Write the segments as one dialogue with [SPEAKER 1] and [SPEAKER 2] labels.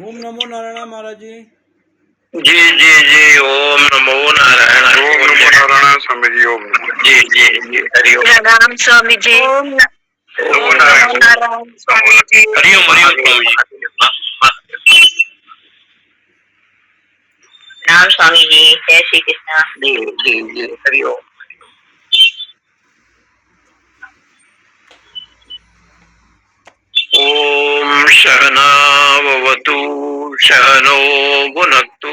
[SPEAKER 1] ओम नमो नारायण महाराज जी।
[SPEAKER 2] जी जी जी। ओम नमो नारायण।
[SPEAKER 3] ओम नमो नारायण स्वामी जी। ओम
[SPEAKER 2] जी जी जी। हरिओम
[SPEAKER 4] राम स्वामी जी।
[SPEAKER 2] ओम नारायण स्वामी जी। हरिओम हरिओम स्वामी जी।
[SPEAKER 4] राम स्वामी जी। जय श्री कृष्ण।
[SPEAKER 2] जी जी जी। हरिओम। ओम सहनावतु सहनो भुनक्तु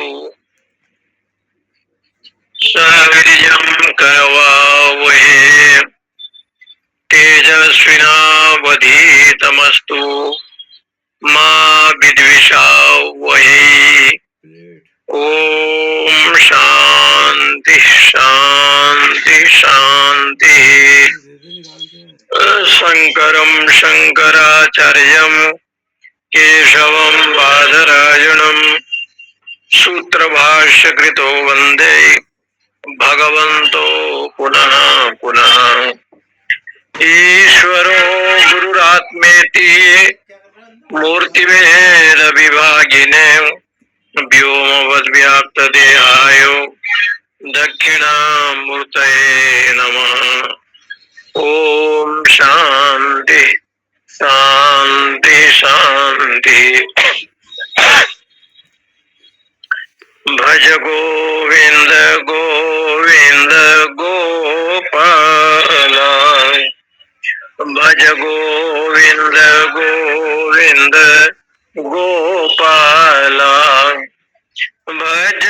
[SPEAKER 2] सवीर्यं करवावहै तेजस्विनावधीतमस्तु मा विद्विषावहै। ओम शांति शांति शांति। शंकरं शंकराचार्यं केशवं बादरायणं सूत्रभाष्यकृतो वन्दे भगवन्तो पुनः पुनः। ईश्वरो गुरुरात्मेति मूर्तिभेद विभागिने व्योमवद्व्याप्तदेहाय दक्षिणामूर्तये नमः। ओम शांति शांति शांति। भज गोविंद गोविंद गोपाल। भज गोविंद गोविंद गोपाल। भज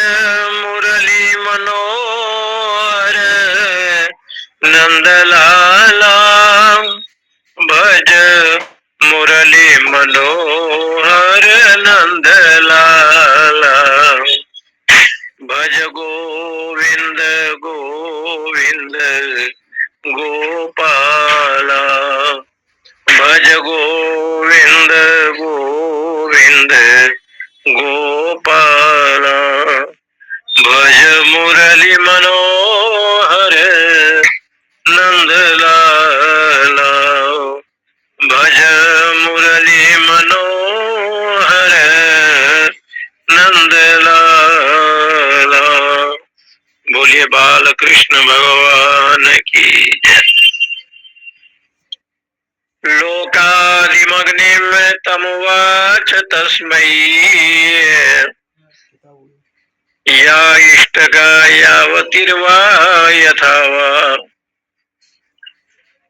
[SPEAKER 2] मुरली मनोहर नंदलाला। भज मुरली मनोहर नंदलाला। भज गोविंद गोविंद गोपाला। भज गोविंद गोविंद गोपाला। भज मुरली मनोहर नंदलाला। भज मुरली मनोहर नंदलाला। बोलिए बाल कृष्ण भगवान की जय। लोकादिमग्निं तमुवाच तस्मै या इष्टका यावतिर्वा यथा वा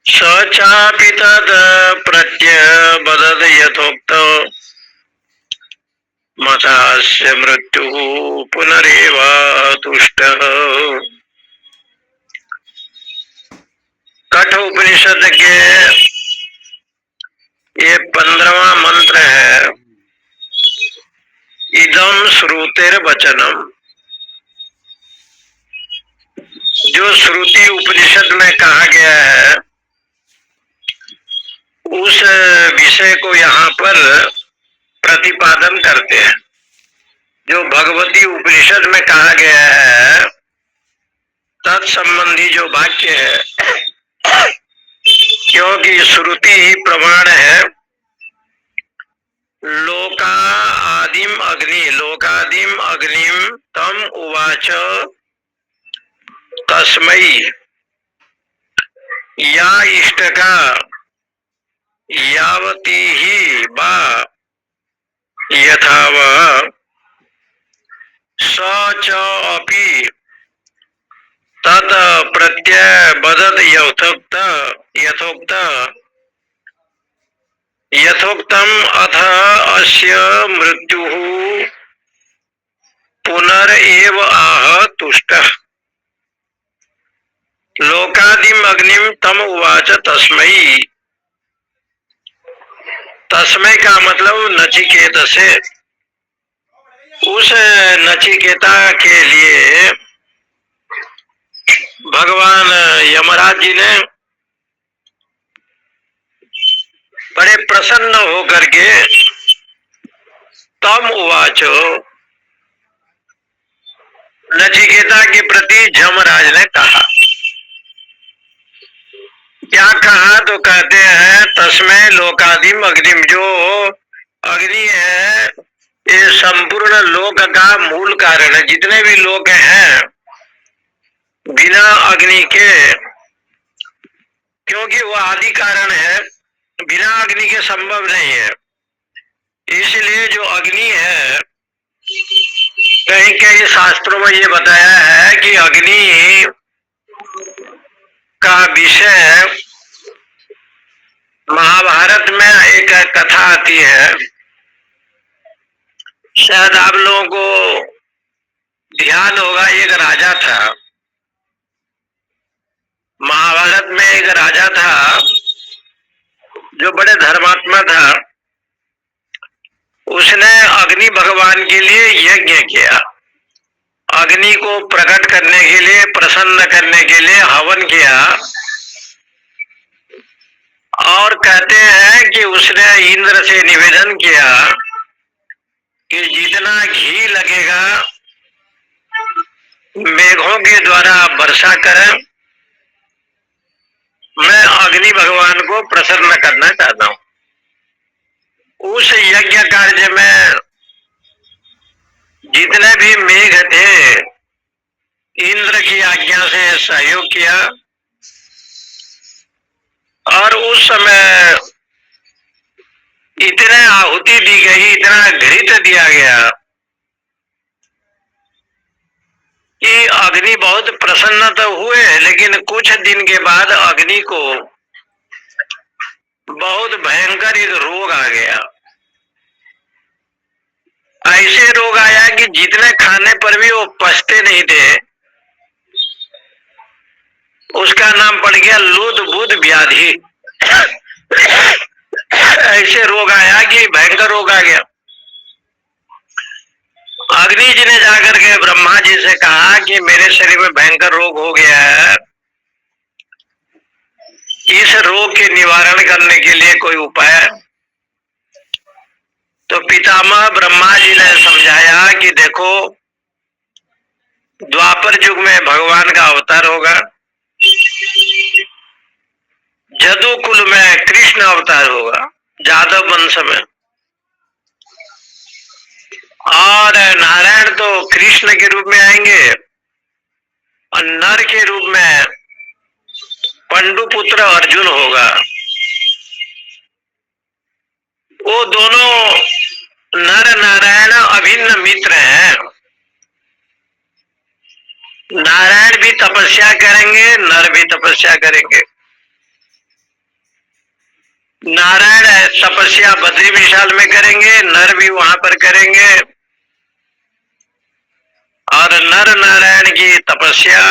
[SPEAKER 2] स चापि तद् प्रत्यबदद यथोक्त मतास्य मृत्युः पुनरेवातुष्टः। कठोपनिषद के ये 15वां मंत्र है। इदम श्रुतेर वचनम। जो श्रुति उपनिषद में कहा गया है उस विषय को यहाँ पर प्रतिपादन करते हैं। जो भगवती उपनिषद में कहा गया है तत्संबंधी जो वाक्य है, क्योंकि श्रुति ही प्रमाण है। लोकादिम अग्निम तम उवाच तस्मै या इष्टका यावती ही बा यथा वा स च अपि तत् प्रत्यबदद यथोक्तम अथ अस्य मृत्युः पुनरेव आह तुष्टः। लोकादिम अग्निम तम उवाच तस्मै। तस्मै का मतलब नचिकेत से। उस नचिकेता के लिए भगवान यमराज जी ने बड़े प्रसन्न होकर के तम उवाचो नचिकेता के प्रति यमराज ने कहा। क्या कहा तो कहते हैं तस्मै लोकादिम अग्निम। जो अग्नि है ये संपूर्ण लोक का मूल कारण है। जितने भी लोक हैं बिना अग्नि के, क्योंकि वो आदि कारण है, बिना अग्नि के संभव नहीं है। इसलिए जो अग्नि है, कहीं कहीं शास्त्रों में ये बताया है कि अग्नि का विषय महाभारत में एक कथा आती है, शायद आप लोगों को ध्यान होगा। एक राजा था, महाभारत में एक राजा था जो बड़े धर्मात्मा था। उसने अग्नि भगवान के लिए यज्ञ किया, अग्नि को प्रकट करने के लिए, प्रसन्न करने के लिए हवन किया। और कहते हैं कि उसने इंद्र से निवेदन किया कि जितना घी लगेगा मेघों के द्वारा वर्षा करें, मैं अग्नि भगवान को प्रसन्न करना चाहता हूं। उस यज्ञ कार्य में जितने भी मेघ थे इंद्र की आज्ञा से सहयोग किया। और उस समय इतने आहुति दी गई, इतना घृत दिया गया कि अग्नि बहुत प्रसन्न तो हुए, लेकिन कुछ दिन के बाद अग्नि को बहुत भयंकर एक रोग आ गया। ऐसे रोग आया कि जितने खाने पर भी वो पचते नहीं थे। उसका नाम पड़ गया लूद बुध व्याधि। ऐसे रोग आया कि भयंकर रोग आ गया। अग्नि जी ने जाकर के ब्रह्मा जी से कहा कि मेरे शरीर में भयंकर रोग हो गया है, इस रोग के निवारण करने के लिए कोई उपाय है? तो पितामह ब्रह्मा जी ने समझाया कि देखो, द्वापर युग में भगवान का अवतार होगा, जदुकुल में कृष्ण अवतार होगा, जादव वंश में, और नारायण तो कृष्ण के रूप में आएंगे, और नर के रूप में पंडुपुत्र अर्जुन होगा। वो दोनों नर नारायण अभिन्न मित्र हैं। नारायण भी तपस्या करेंगे, नर भी तपस्या करेंगे। नारायण तपस्या बद्री विशाल में करेंगे, नर भी वहां पर करेंगे। और नर नारायण की तपस्या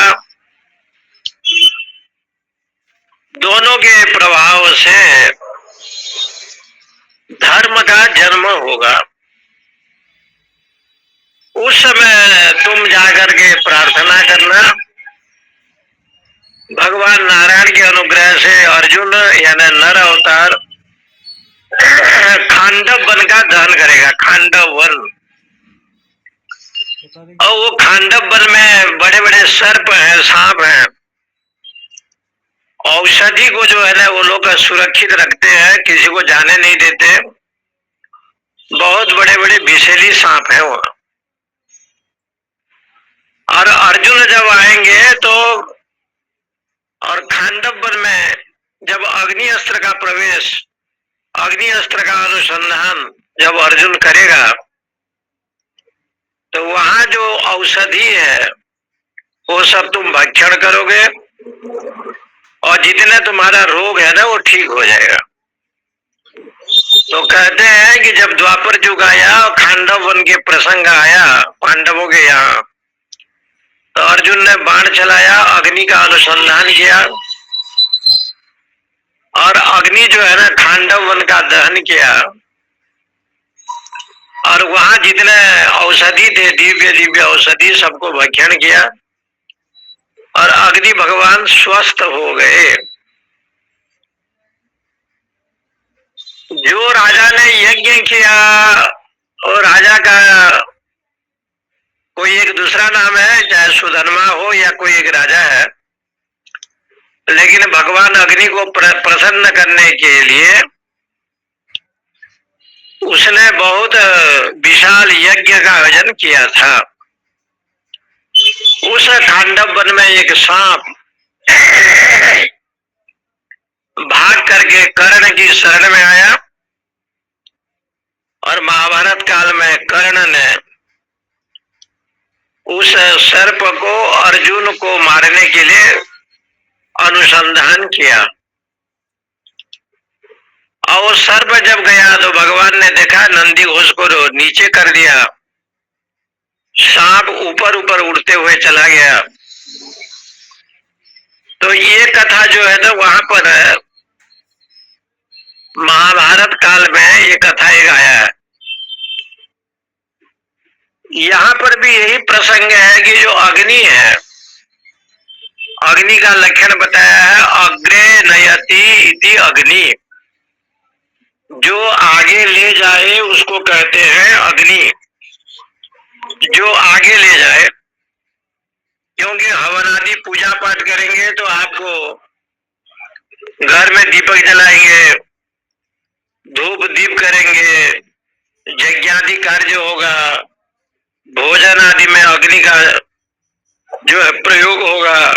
[SPEAKER 2] दोनों के प्रभाव से धर्म का जन्म होगा। उस समय तुम जाकर के प्रार्थना करना, भगवान नारायण के अनुग्रह से अर्जुन यानी नर अवतार खांडव वन का दहन करेगा। खांडव वन, और वो खांडव वन में बड़े बड़े सर्प हैं, सांप हैं। औषधि को जो है ना वो लोग सुरक्षित रखते हैं, किसी को जाने नहीं देते। बहुत बड़े बड़े विषैली सांप हैं वहां। और अर्जुन जब आएंगे तो, और खांडव वन में जब अग्नि अस्त्र का प्रवेश, अग्नि अस्त्र का अनुसंधान जब अर्जुन करेगा, तो वहां जो औषधि है वो सब तुम भक्षण करोगे, और जितना तुम्हारा रोग है ना वो ठीक हो जाएगा। तो कहते हैं कि जब द्वापर युग आया और खांडव वन के प्रसंग आया पांडवों के यहाँ, तो अर्जुन ने बाण चलाया, अग्नि का अनुसंधान किया, और अग्नि जो है ना खांडव वन का दहन किया। और वहां जितने औषधि थे, दिव्य दिव्य औषधि, सबको भक्षण किया, और अग्नि भगवान स्वस्थ हो गए। जो राजा ने यज्ञ किया, और राजा का कोई एक दूसरा नाम है, चाहे सुधर्मा हो या कोई एक राजा है, लेकिन भगवान अग्नि को प्रसन्न करने के लिए उसने बहुत विशाल यज्ञ का आयोजन किया था। उस खांडव वन में एक सांप भाग करके कर्ण की शरण में आया और महाभारत काल में कर्ण ने उस सर्प को अर्जुन को मारने के लिए अनुसंधान किया। और सर्प जब गया तो भगवान ने देखा, नंदी घोष को नीचे कर दिया, सांप ऊपर ऊपर उड़ते हुए चला गया। तो ये कथा जो है ना, वहां पर महाभारत काल में ये कथा एक आया है। यहाँ पर भी यही प्रसंग है कि जो अग्नि है, अग्नि का लक्षण बताया है, अग्रे नयति इति अग्नि, जो आगे ले जाए उसको कहते हैं अग्नि, जो आगे ले जाए। क्योंकि हवन आदि पूजा पाठ करेंगे तो आपको घर में दीपक जलाएंगे, धूप दीप करेंगे, यज्ञादि कार्य होगा, भोजन आदि में अग्नि का जो है प्रयोग होगा।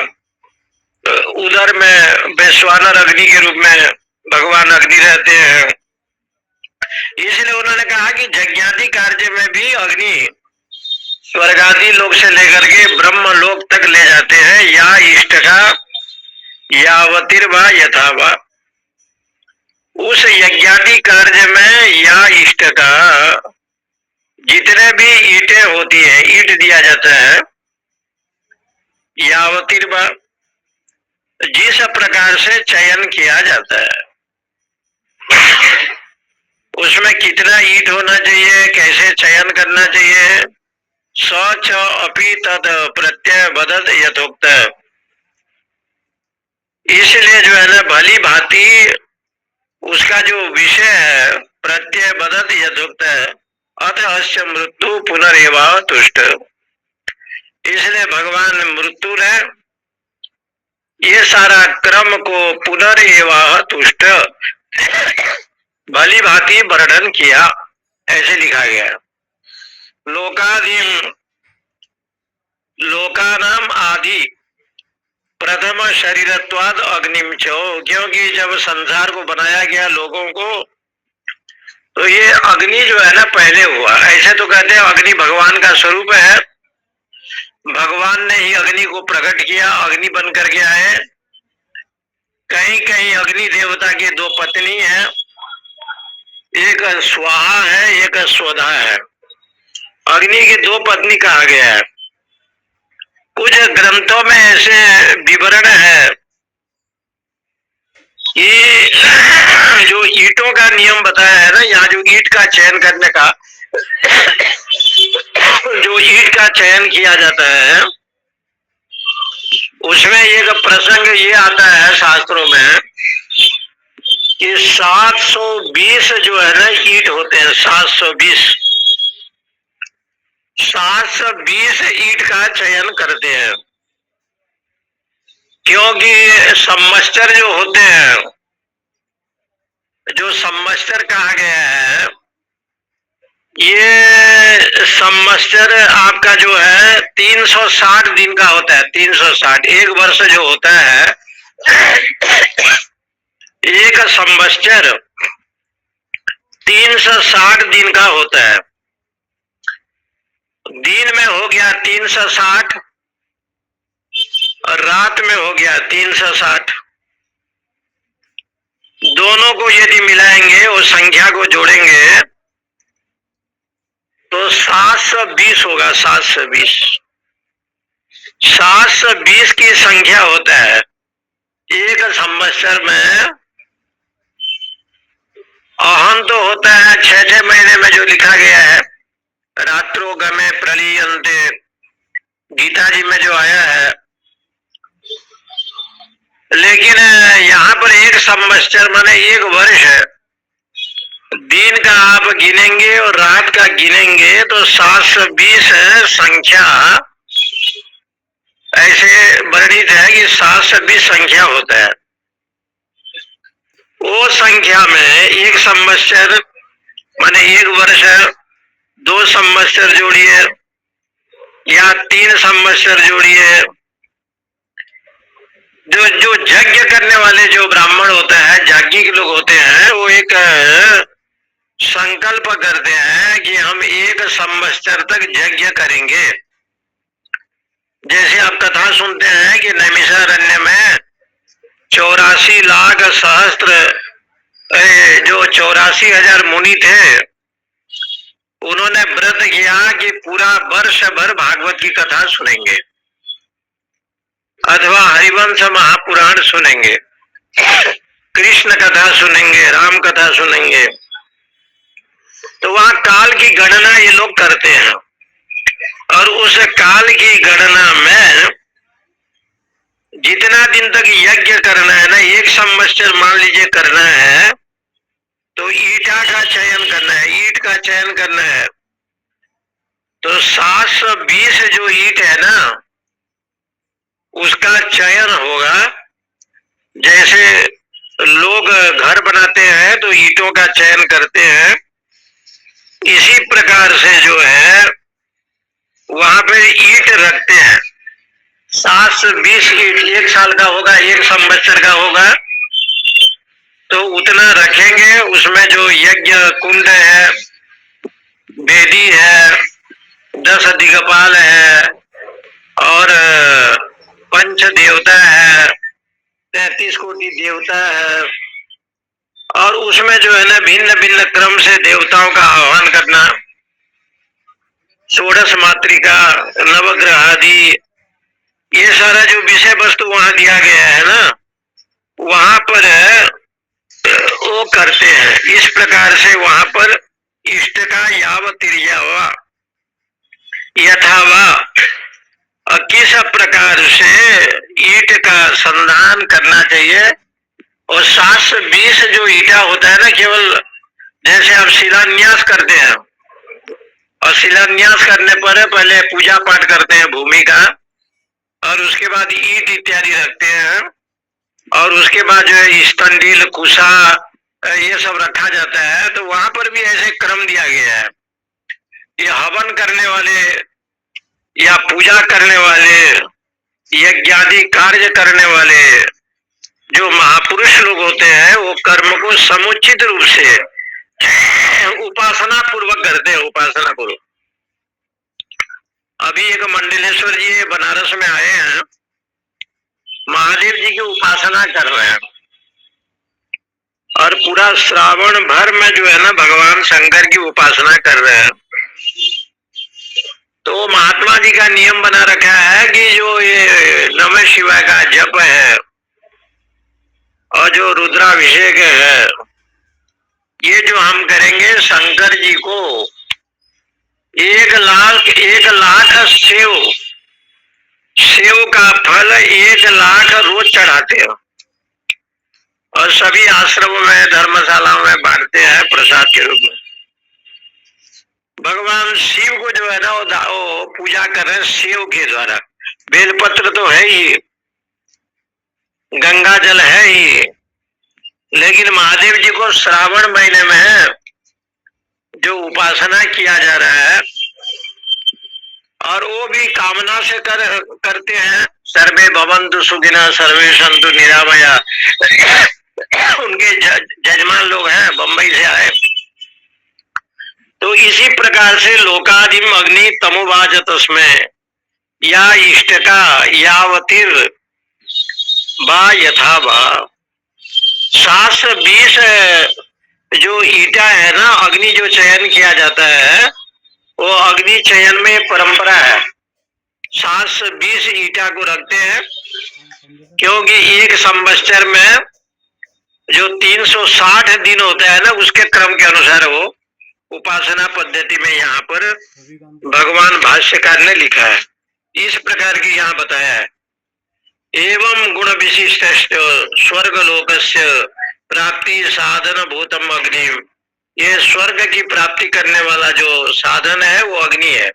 [SPEAKER 2] उधर में वैश्वानर अग्नि के रूप में भगवान अग्नि रहते हैं। इसलिए उन्होंने कहा कि यज्ञादि कार्य में भी अग्नि स्वर्गादि लोक से लेकर के ब्रह्म लोक तक ले जाते हैं। या इष्ट का यावतिर्वा यथावा, उस यज्ञादि कार्य में या इष्ट का जितने भी ईंटें होती है, ईंट दिया जाता है, यावतिर्वा, जिस प्रकार से चयन किया जाता है, उसमें कितना ईंट होना चाहिए, कैसे चयन करना चाहिए, सच अपि तद प्रत्यय बदत यथोक्त। इसलिए जो है ना, भली भांति उसका जो विषय है, प्रत्यय बदत यथोक्त, अथ अस्य मृत्यु पुनरेवा तुष्ट। इसलिए भगवान मृत्यु ने ये सारा क्रम को पुनरेवा तुष्ट भली भांति वर्णन किया, ऐसे लिखा गया। लोकादिम लोकानाम आदि प्रथम शरीरत्वाद अग्निम चो, क्योंकि जब संसार को बनाया गया लोगों को, तो ये अग्नि जो है ना पहले हुआ। ऐसे तो कहते हैं अग्नि भगवान का स्वरूप है, भगवान ने ही अग्नि को प्रकट किया, अग्नि बन करके आए। कहीं कहीं अग्नि देवता की दो पत्नी है, एक स्वाहा है, एक स्वधा है। अग्नि की दो पत्नी कहा गया है। कुछ ग्रंथों में ऐसे विवरण है कि जो ईंटों का नियम बताया है ना, यहाँ जो ईंट का चयन करने का जो ईंट का चयन किया जाता है, उसमें एक प्रसंग ये आता है शास्त्रों में कि 720 जो है ना ईंट होते हैं, 720 ईंट का चयन करते हैं। क्योंकि सम्मस्तर जो होते हैं, जो सम्मस्तर कहा गया है, ये सम्मस्तर आपका जो है 360 दिन का होता है। 360, एक वर्ष जो होता है, एक संवत्सर 360 दिन का होता है। दिन में हो गया 360 और रात में हो गया 360। दोनों को यदि मिलाएंगे और संख्या को जोड़ेंगे तो 720 होगा। 720 की संख्या होता है। एक संवत्सर में अहम तो होता है 6-6 महीने में, जो लिखा गया है, रात्रो गमे प्रलीयन्ते, गीता जी में जो आया है। लेकिन यहाँ पर एक संवत्सर माने एक वर्ष है। दिन का आप गिनेंगे और रात का गिनेंगे तो 720 संख्या ऐसे वर्णित है कि 720 संख्या होता है। वो संख्या में एक संवत्सर माने 1 वर्ष 2 संवत्सर जोड़िए या 3 संवत्सर जोड़िए। जो जो यज्ञ करने वाले जो ब्राह्मण होते हैं, याज्ञिक लोग होते हैं, वो एक संकल्प करते हैं कि हम 1 संवत्सर तक यज्ञ करेंगे। जैसे आप कथा सुनते हैं कि नैमिषारण्य में 84 लाख सहस्त्र जो 84,000 मुनि थे, उन्होंने व्रत किया कि पूरा वर्ष भर भागवत की कथा सुनेंगे अथवा हरिवंश महापुराण सुनेंगे, कृष्ण कथा सुनेंगे, राम कथा सुनेंगे। तो वहां काल की गणना ये लोग करते हैं और उस काल की गणना में जितना दिन तक यज्ञ करना है ना, 1 संवत्सर मान लीजिए करना है, तो ईटा का चयन करना है, ईट का चयन करना है। तो 720 जो ईट है ना, उसका चयन होगा। जैसे लोग घर बनाते हैं तो ईंटों का चयन करते हैं, इसी प्रकार से जो है वहां पे ईंट रखते हैं। 720 ईंट 1 साल का होगा, 1 संवत्सर का होगा, तो उतना रखेंगे। उसमें जो यज्ञ कुंड है, वेदी है, 10 दिगपाल है और पंच देवता है, 33 कोटि देवता है, और उसमें जो है ना भिन्न भिन्न क्रम से देवताओं का आह्वान करना, षोडश मातृका, नवग्रह आदि, ये सारा जो विषय वस्तु वहां दिया गया है ना, वहां पर वो करते हैं। इस प्रकार से वहां पर इष्ट का यावतिर्यावा यथावा, किस प्रकार से ईट का संधान करना चाहिए। और 720 जो ईटा होता है ना, केवल जैसे आप शिलान्यास करते हैं, और शिलान्यास करने पर पहले पूजा पाठ करते हैं भूमि का, और उसके बाद ईट इत्यादि रखते हैं, और उसके बाद जो है स्तंडील, कुशा, ये सब रखा जाता है। तो वहां पर भी ऐसे क्रम दिया गया है। ये हवन करने वाले या पूजा करने वाले, यज्ञादि कार्य करने वाले जो महापुरुष लोग होते हैं, वो कर्म को समुचित रूप से उपासना पूर्वक करते हैं, उपासना पूर्वक। अभी एक मंडलेश्वर जी बनारस में आए हैं, महादेव जी की उपासना कर रहे हैं, और पूरा श्रावण भर में जो है ना भगवान शंकर की उपासना कर रहे हैं। तो महात्मा जी का नियम बना रखा है कि जो ये नमः शिवाय का जप है और जो रुद्राभिषेक है, ये जो हम करेंगे शंकर जी को 1 लाख सेव का फल 1 लाख रोज चढ़ाते हो, और सभी आश्रमों में, धर्मशालाओं में बांटते हैं प्रसाद के रूप में। भगवान शिव को जो है ना वो पूजा कर रहे हैं सेव के द्वारा। बेलपत्र तो है ही, गंगा जल है ही, लेकिन महादेव जी को श्रावण महीने में जो उपासना किया जा रहा है, और वो भी कामना से करते हैं। सर्वे भवन्तु सुखिनः सर्वे सन्तु निरामया। उनके जजमान लोग हैं, बंबई से आए। तो इसी प्रकार से लोकादिम अग्नि तमुवाच तस्मै या इष्ट का यावतिर बा यथा बा। 720 जो ईटा है ना, अग्नि जो चयन किया जाता है, वो अग्नि चयन में परंपरा है। 720 ईटा को रखते हैं, क्योंकि 1 संवत्सर में जो 360 दिन होता है ना, उसके क्रम के अनुसार वो उपासना पद्धति में यहाँ पर भगवान भाष्यकार ने लिखा है। इस प्रकार की यहाँ बताया है। एवं गुण विशिष्ट स्वर्ग लोकस्य प्राप्ति साधन भूतम अग्नि। ये स्वर्ग की प्राप्ति करने वाला जो साधन है वो अग्नि है।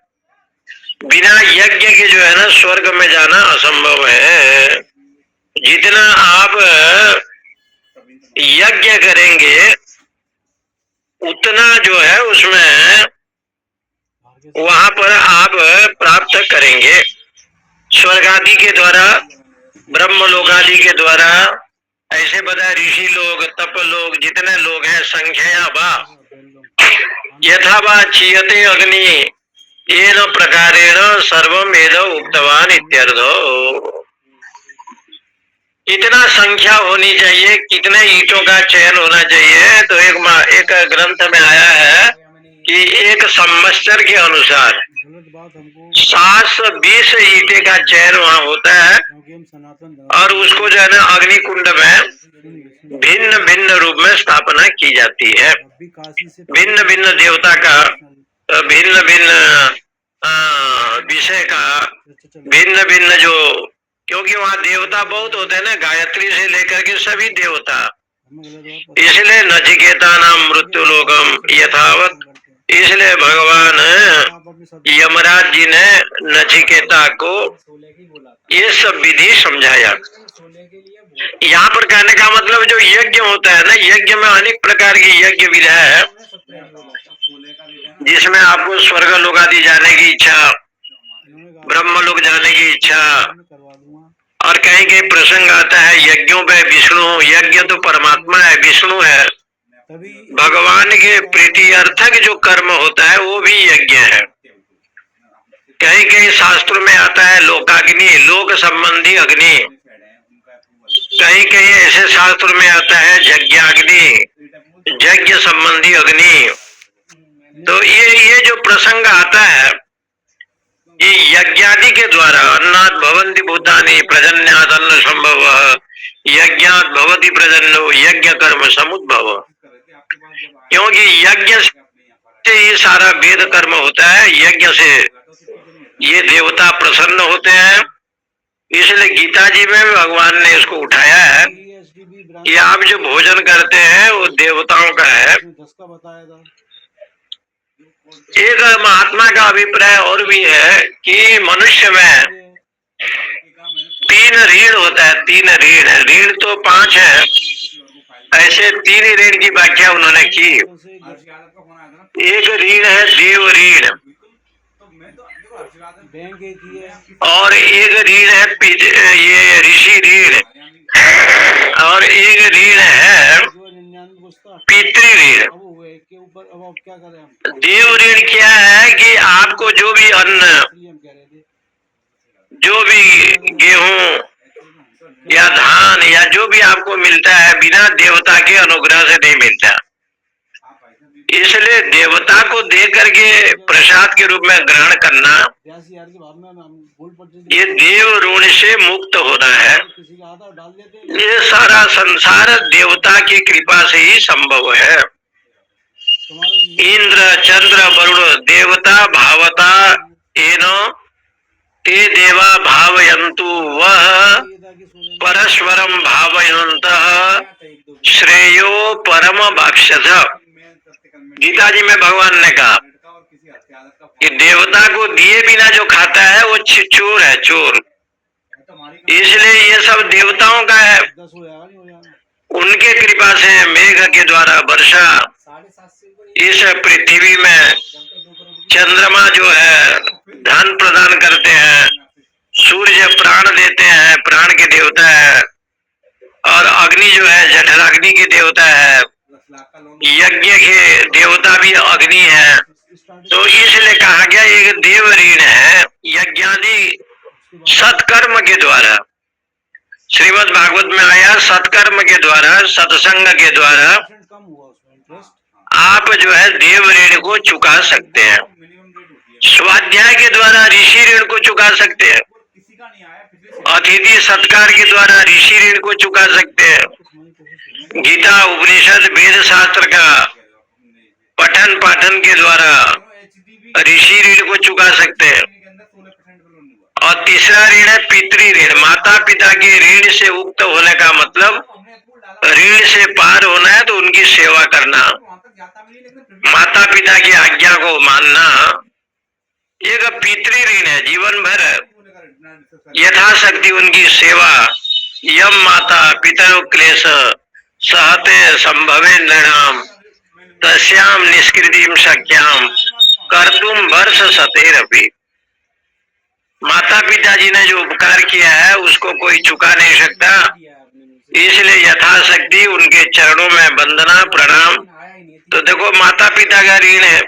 [SPEAKER 2] बिना यज्ञ के जो है ना स्वर्ग में जाना असंभव है। जितना आप यज्ञ करेंगे उतना जो है उसमें वहां पर आप प्राप्त करेंगे। स्वर्ग आदि के द्वारा, ब्रह्म लोक आदि के द्वारा, ऐसे बता ऋषि लोग, तप लोग, जितने लोग हैं संख्या बा यथा वा चीयते अग्नि येन प्रकारेण सर्वम एद उक्तवान इत्यर्थो। कितना संख्या होनी चाहिए, कितने ईंटों का चयन होना चाहिए, तो एक ग्रंथ में आया है कि एक संवत्सर के अनुसार 720 ईंटे का चयन वहाँ होता है और उसको जो है ना अग्नि कुंड में भिन्न भिन्न रूप में स्थापना की जाती है। भिन्न भिन्न देवता का, भिन्न भिन्न विषय का, भिन्न भिन्न जो, क्योंकि वहाँ देवता बहुत होते हैं ना, गायत्री से लेकर के सभी देवता। इसलिए नचिकेता नाम मृत्यु लोकम यथावत, इसलिए भगवान यमराज जी ने नचिकेता को ये सब विधि समझाया। यहाँ पर कहने का मतलब जो यज्ञ होता है ना, यज्ञ में अनेक प्रकार की यज्ञ विधा है, जिसमें आपको स्वर्ग लोक आदि जाने की इच्छा, ब्रह्म लोक जाने की इच्छा, और कहीं कहीं प्रसंग आता है यज्ञों पे विष्णु, यज्ञ तो परमात्मा है, विष्णु है, भगवान के प्रीति अर्थक जो कर्म होता है वो भी यज्ञ है। कहीं कहीं शास्त्रों में आता है लोकाग्नि, लोक संबंधी अग्नि, कहीं कहीं ऐसे शास्त्र में आता है यज्ञाग्नि, यज्ञ संबंधी अग्नि। तो ये जो प्रसंग आता है, ये यज्ञादि के द्वारा अन्नात् भवन्ति भूतानि प्रजन्यात् अन्न संभवः यज्ञात् भवति प्रजन्नो यज्ञ कर्म समुद्भव। क्योंकि यज्ञ से ये सारा वेद कर्म होता है, यज्ञ से ये देवता प्रसन्न होते हैं। इसलिए गीता जी में भगवान ने इसको उठाया है कि आप जो भोजन करते हैं वो देवताओं का है। एक महात्मा का अभिप्राय और भी है कि मनुष्य में 3 ऋण होता है, 3 ऋण। ऋण तो 5 है, ऐसे 3 ऋण की व्याख्या उन्होंने की। एक ऋण है देव ऋण, और एक ऋण है ये ऋषि ऋण, और एक ऋण है पितृ ऋण। देव ऋण क्या है कि आपको जो भी अन्न, जो भी गेहूं या धान या जो भी आपको मिलता है, बिना देवता के अनुग्रह से नहीं मिलता। इसलिए देवता को दे करके प्रसाद के रूप में ग्रहण करना, ये देव ऋण से मुक्त होना है। ये सारा संसार देवता की कृपा से ही संभव है। इंद्र चंद्र वरुण देवता भावता एनो ते देवा भावयन्तु वह परस्परम भावयन्तः श्रेयो परम वाप्स्यथ। गीता जी में भगवान ने कहा कि देवता को दिए बिना जो खाता है वो चोर है, चोर। इसलिए ये सब देवताओं का है, उनके कृपा से मेघ के द्वारा वर्षा, इस पृथ्वी में चंद्रमा जो है धन प्रदान करते हैं, सूर्य प्राण देते हैं, प्राण के देवता है, और अग्नि जो है जठराग्नि के देवता है, यज्ञ के देवता भी अग्नि है। तो इसलिए कहा गया एक देव ऋण है यज्ञादि सत्कर्म के द्वारा। श्रीमद् भागवत में आया सत्कर्म के द्वारा, सत्संग के द्वारा आप जो है देव ऋण को चुका सकते हैं। स्वाध्याय के द्वारा ऋषि ऋण को चुका सकते हैं, अतिथि सत्कार के द्वारा ऋषि ऋण को चुका सकते हैं, गीता उपनिषद वेद शास्त्र का पठन पाठन के द्वारा ऋषि ऋण को चुका सकते हैं। और तीसरा ऋण है पितृ ऋण, माता पिता के ऋण से मुक्त होने का मतलब ऋण से पार होना है तो उनकी सेवा करना, माता पिता की आज्ञा को मानना, एक पितृ ऋण है। जीवन भर यथाशक्ति उनकी सेवा, यम माता पितरो क्लेश सहते संभवे नृणाम तस्याम निष्कृतिम शक्याम कर्तुम वर्ष सतेरपि। माता पिता जी ने जो उपकार किया है उसको कोई चुका नहीं सकता, इसलिए यथाशक्ति उनके चरणों में वंदना प्रणाम। तो देखो माता पिता का ऋण है,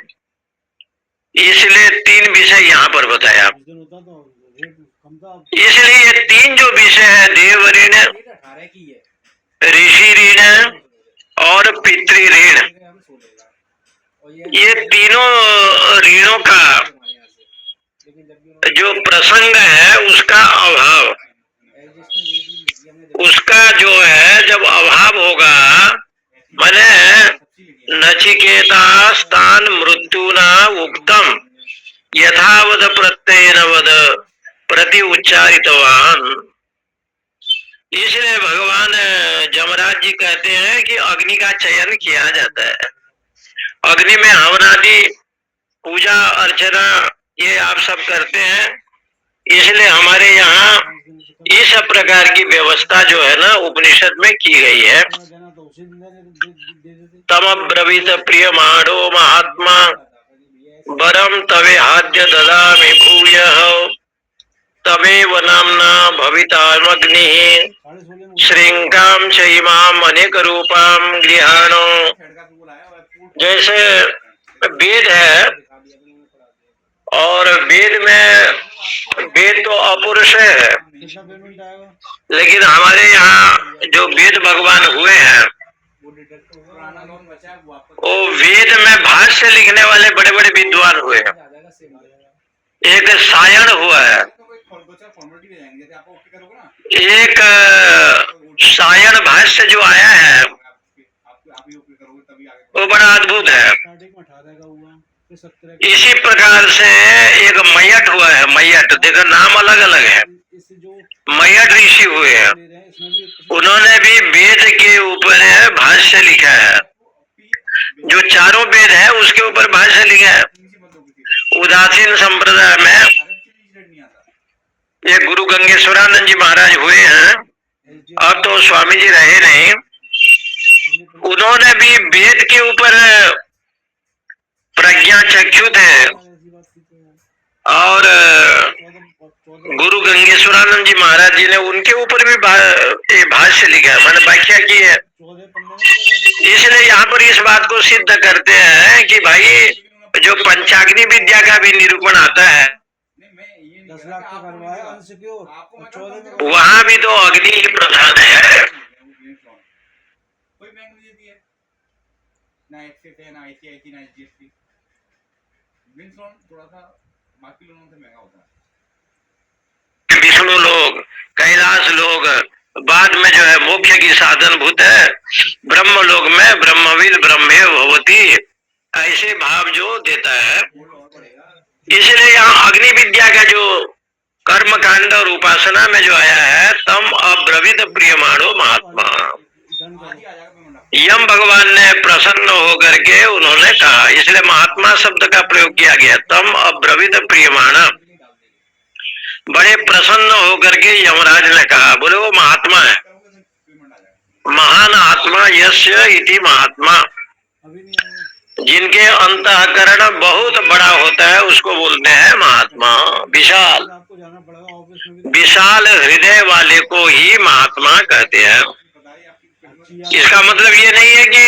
[SPEAKER 2] इसलिए 3 विषय यहाँ पर बताया। इसलिए ये 3 जो विषय है, देव ऋण, ऋषि ऋण और पितृ ऋण, ये तीनों ऋणों का जो प्रसंग है उसका अभाव, उसका जो है जब अभाव होगा, माने नचिकेता स्थान मृत्युना उक्तम यथावद प्रत्ययन वद प्रति उच्चारितवान। इसलिए भगवान जमराज जी कहते हैं कि अग्नि का चयन किया जाता है। अग्नि में हवनादि पूजा अर्चना ये आप सब करते हैं, इसलिए हमारे यहाँ इस प्रकार की व्यवस्था जो है ना उपनिषद में की गई है। तम ब्रवीत प्रिय माणो महात्मा वरम तवे हाद्य ददामि भूयः तमेव नाम्ना भवितामग्नि श्रृंगाम च इमाम अनेक रूपाम गृहाणो। जैसे वेद है और वेद तो अपुरुष है, लेकिन हमारे यहाँ जो वेद भगवान हुए हैं वो वेद में भाष्य लिखने वाले बड़े बड़े विद्वान हुए हैं। एक सायण हुआ है, एक सायण भाष्य जो आया है वो बड़ा अद्भुत है। इसी प्रकार से एक मयट हुआ है, मयट, देखो नाम अलग अलग है, मयट ऋषि हुए हैं, उन्होंने भी वेद के ऊपर भाष्य लिखा है। जो चारों वेद है उसके ऊपर भाष्य लिखा है। उदासीन संप्रदाय में ये गुरु गंगेश्वरानंद जी महाराज हुए हैं, अब तो स्वामी जी रहे नहीं, उन्होंने भी वेद के ऊपर प्रज्ञा चक्षु थे और गुरु गंगेश्वरानंद जी महाराज जी ने उनके ऊपर भी भाष्य लिखा है, मैंने व्याख्या की है। इसलिए यहाँ पर इस बात को सिद्ध करते हैं कि भाई जो पंचाग्नि विद्या का भी निरूपण आता है वहाँ भी तो अग्नि ही प्रधान है। विष्णु लोग, कैलाश लोग, बाद में जो है मोक्ष की साधन भूत है, ब्रह्म लोग में ब्रह्मविद ब्रह्मे भवती, ऐसे भाव जो देता है। इसलिए यहाँ अग्नि विद्या का जो कर्म कांड और उपासना में जो आया है, तम अब्रवीत प्रियमाणो महात्मा, यम भगवान ने प्रसन्न होकर के उन्होंने कहा, इसलिए महात्मा शब्द का प्रयोग किया गया। तम अब्रवीत प्रियमाणा, बड़े प्रसन्न होकर के यमराज ने कहा, बोले वो महात्मा है, महान आत्मा यस्य इति महात्मा, जिनके अंतःकरण बहुत बड़ा होता है उसको बोलते हैं महात्मा। विशाल विशाल हृदय वाले को ही महात्मा कहते हैं। इसका मतलब ये नहीं है कि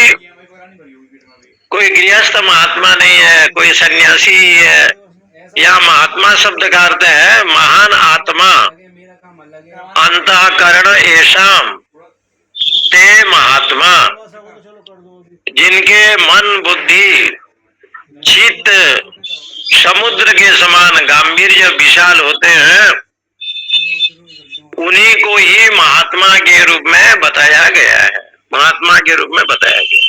[SPEAKER 2] कोई गृहस्थ महात्मा नहीं है, कोई सन्यासी है। यहाँ महात्मा शब्द का अर्थ है महान आत्मा, अंतःकरण ऐशाम ते महात्मा, जिनके मन बुद्धि चित्त समुद्र के समान गांभीर्य विशाल होते हैं, उन्हीं को ही महात्मा के रूप में बताया गया है, महात्मा के रूप में बताया गया।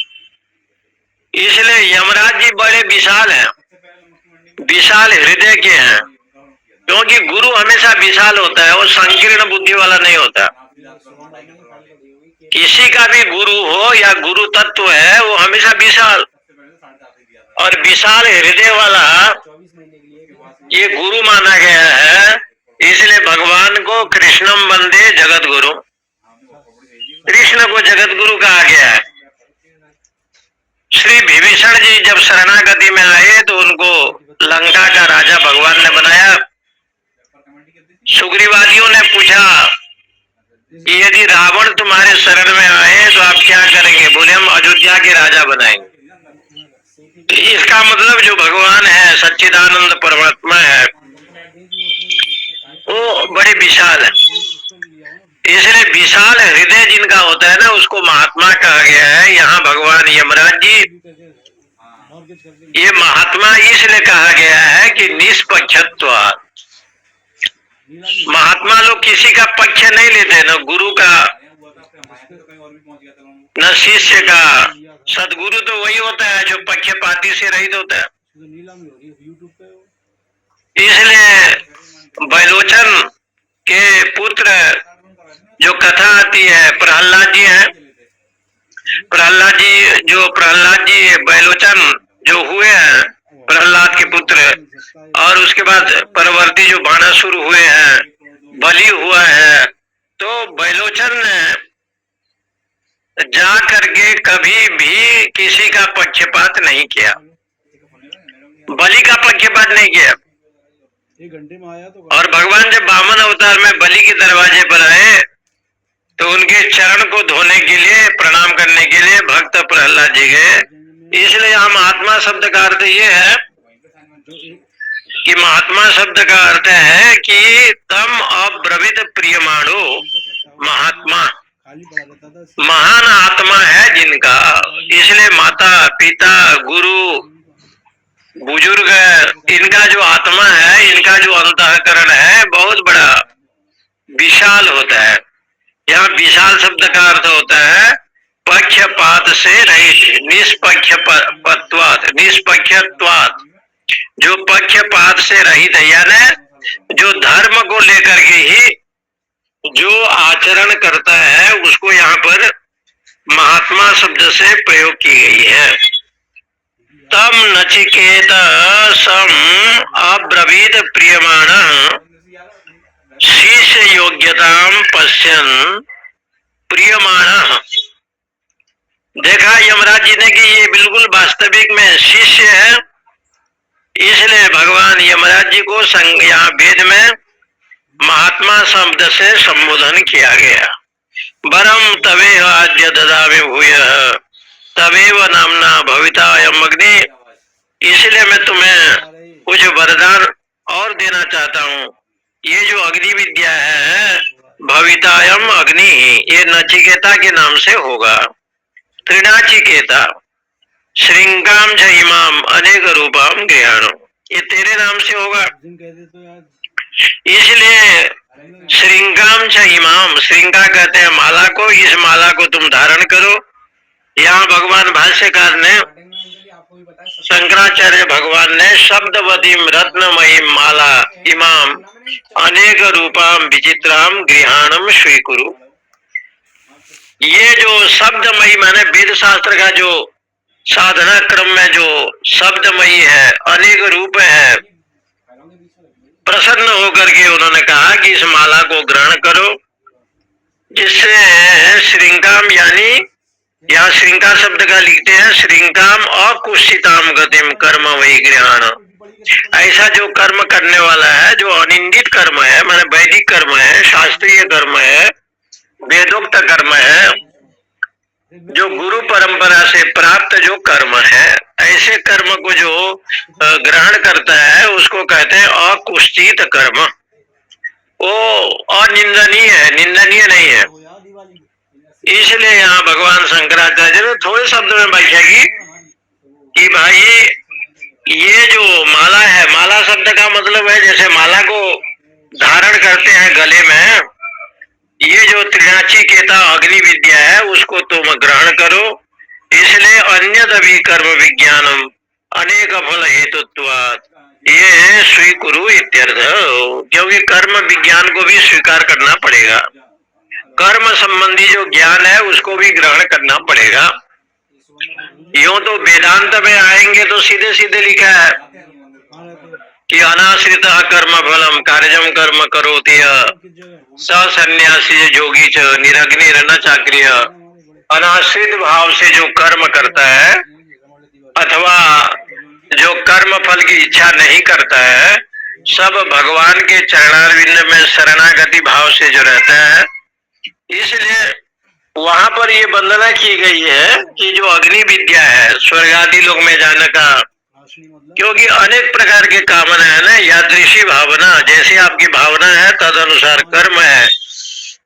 [SPEAKER 2] इसलिए यमराज जी बड़े विशाल हैं, विशाल हृदय के हैं, क्योंकि गुरु हमेशा विशाल होता है, वो संकीर्ण बुद्धि वाला नहीं होता। किसी का भी गुरु हो या गुरु तत्व है वो हमेशा विशाल और विशाल हृदय वाला ये गुरु माना गया है। इसलिए भगवान को कृष्णम वंदे जगत गुरु, कृष्ण को जगत गुरु कहा गया है। श्री विभीषण जी जब शरणागति में आए तो उनको लंका का राजा भगवान ने बनाया। सुग्रीवादियों ने पूछा कि यदि रावण तुम्हारे शरण में आए तो आप क्या करेंगे? बोले हम अयोध्या के राजा बनाएंगे। तो इसका मतलब जो भगवान है, सच्चिदानंद परमात्मा है, वो बड़े विशाल है। इसलिए विशाल हृदय जिनका होता है ना, उसको महात्मा कहा गया है। यहाँ भगवान यमराज जी, ये महात्मा इसलिए कहा गया है कि निष्पक्षत्व, महात्मा लोग किसी का पक्ष नहीं लेते, न गुरु का न शिष्य का। सदगुरु तो वही होता है जो पक्षपाती से रहित होता है। इसलिए बैलोचन के पुत्र जो कथा आती है, प्रहलाद जी है। प्रहलाद जी बैलोचन जो हुए हैं, प्रहलाद के पुत्र, और उसके बाद परवर्ती जो बाणासुर हुए हैं, बलि हुआ है। तो बैलोचन जा करके कभी भी किसी का पक्षपात नहीं किया, बलि का पक्षपात नहीं किया। और भगवान जब वामन अवतार में बलि के दरवाजे पर आए तो उनके चरण को धोने के लिए, प्रणाम करने के लिए भक्त प्रहलाद जी गए। इसलिए यहाँ महात्मा शब्द का अर्थ ये है कि महात्मा शब्द का अर्थ है कि तम अब्रवीत प्रियमाणो महात्मा, महान आत्मा है जिनका। इसलिए माता पिता गुरु बुजुर्ग, इनका जो आत्मा है, इनका जो अंतःकरण है, बहुत बड़ा विशाल होता है। यहाँ विशाल शब्द का अर्थ होता है पक्षपात से रहित, निष्पक्षत्वात्, जो पक्षपात से रहित है, यानी जो धर्म को लेकर के ही जो आचरण करता है, उसको यहाँ पर महात्मा शब्द से प्रयोग की गई है। तम नचिकेत सम अब्रवीत प्रियमाणः शिष्य योग्यताम पश्यन् प्रियमाणः। देखा यमराज जी ने कि ये बिल्कुल वास्तविक में शिष्य है, इसलिए भगवान यमराज जी को यहाँ वेद में महात्मा शब्द से संबोधन किया गया। वरम तवेह आद्य ददामि भूयः तवेव नामना भवितायम अग्नि। इसलिए मैं तुम्हें कुछ वरदान और देना चाहता हूँ। ये जो अग्नि विद्या है, भवितायम अग्नि, ये नचिकेता के नाम से होगा। त्रिनाचिकेता श्रृंगाम च इमाम अनेक रूपम गृहाणो, ये तेरे नाम से होगा। इसलिए श्रृंगाम च इमाम, श्रृंगा कहते हैं माला को, इस माला को तुम धारण करो। यहाँ भगवान भाष्यकार ने, शंकराचार्य भगवान ने शब्दवतीम रत्नमयी माला इमाम अनेक रूपाम विचित्राम गृहाणम स्वीकुरु। ये जो शब्दमयी माने वेद शास्त्र का जो साधना क्रम में जो शब्दमयी है, अनेक रूप है, प्रसन्न होकर के उन्होंने कहा कि इस माला को ग्रहण करो, जिससे श्रृंगाम, यानी यहाँ श्रृंगार शब्द का लिखते हैं श्रृंगाम अकुशिताम गतिम कर्म वही गृहाण। ऐसा जो कर्म करने वाला है, जो अनिंदित कर्म है, माने वैदिक कर्म है, शास्त्रीय कर्म है, वेदोक्त कर्म है, जो गुरु परंपरा से प्राप्त जो कर्म है, ऐसे कर्म को जो ग्रहण करता है उसको कहते हैं अकुशित कर्म। वो अनिंदनीय है, निंदनीय नहीं है। इसलिए यहाँ भगवान शंकराचार्य ने थोड़े शब्द में व्याख्या की कि भाई ये जो माला है, माला शब्द का मतलब है जैसे माला को धारण करते हैं गले में, ये जो त्रिनाचिकेता अग्नि विद्या है उसको तुम ग्रहण करो। इसलिए अन्यदपि कर्म विज्ञानम अनेक फल हेतुत्वात् ये स्वीकुरु इत्यर्थ, क्योंकि कर्म विज्ञान को भी स्वीकार करना पड़ेगा। कर्म संबंधी जो ज्ञान है उसको भी ग्रहण करना पड़ेगा। यूं तो वेदांत में आएंगे तो सीधे सीधे लिखा है कि अनाश्रित कर्म फलम कार्यम कर्म करोति सन्यासी जोगी च निरग्नि न चाक्रिय। अनाश्रित भाव से जो कर्म करता है अथवा जो कर्म फल की इच्छा नहीं करता है, सब भगवान के चरणारविंद में शरणागति भाव से जो रहता है, इसलिए वहां पर ये वंदना की गई है कि जो अग्नि विद्या है स्वर्ग आदि लोक में जाने का, क्योंकि अनेक प्रकार के कामना है ना, यादृशी भावना, जैसी आपकी भावना है तद अनुसार कर्म है।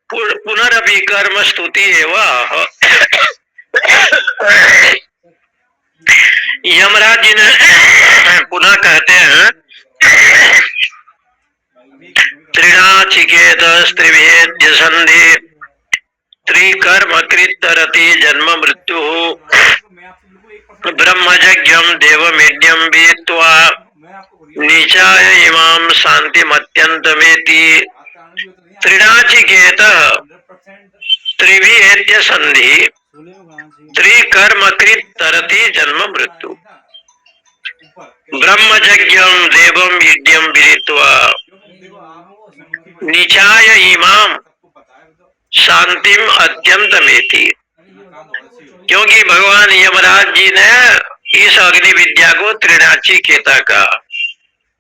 [SPEAKER 2] पुनरअपि कर्म स्तुति एवं यमराज जी ने पुनः कहते हैं त्रिनाचिकेत त्रिभेद्य संधि त्रिकर्म कृतरति जन्म मृत्यु ब्रह्मजज्ञम देवमेद्यम वेत्वा नीचाय इमाम शांतिमत्यंतमेति त्रिनाचिकेत त्रिभेद्य संधि त्रिकर्म कृतरति जन्म मृत्यु ब्रह्मजज्ञम देवम यज्ञम विदित्वा निचाय इमाम शांतिम अत्यंतमेति। क्योंकि भगवान यमराज जी ने इस अग्नि विद्या को त्रिनाचिकेता का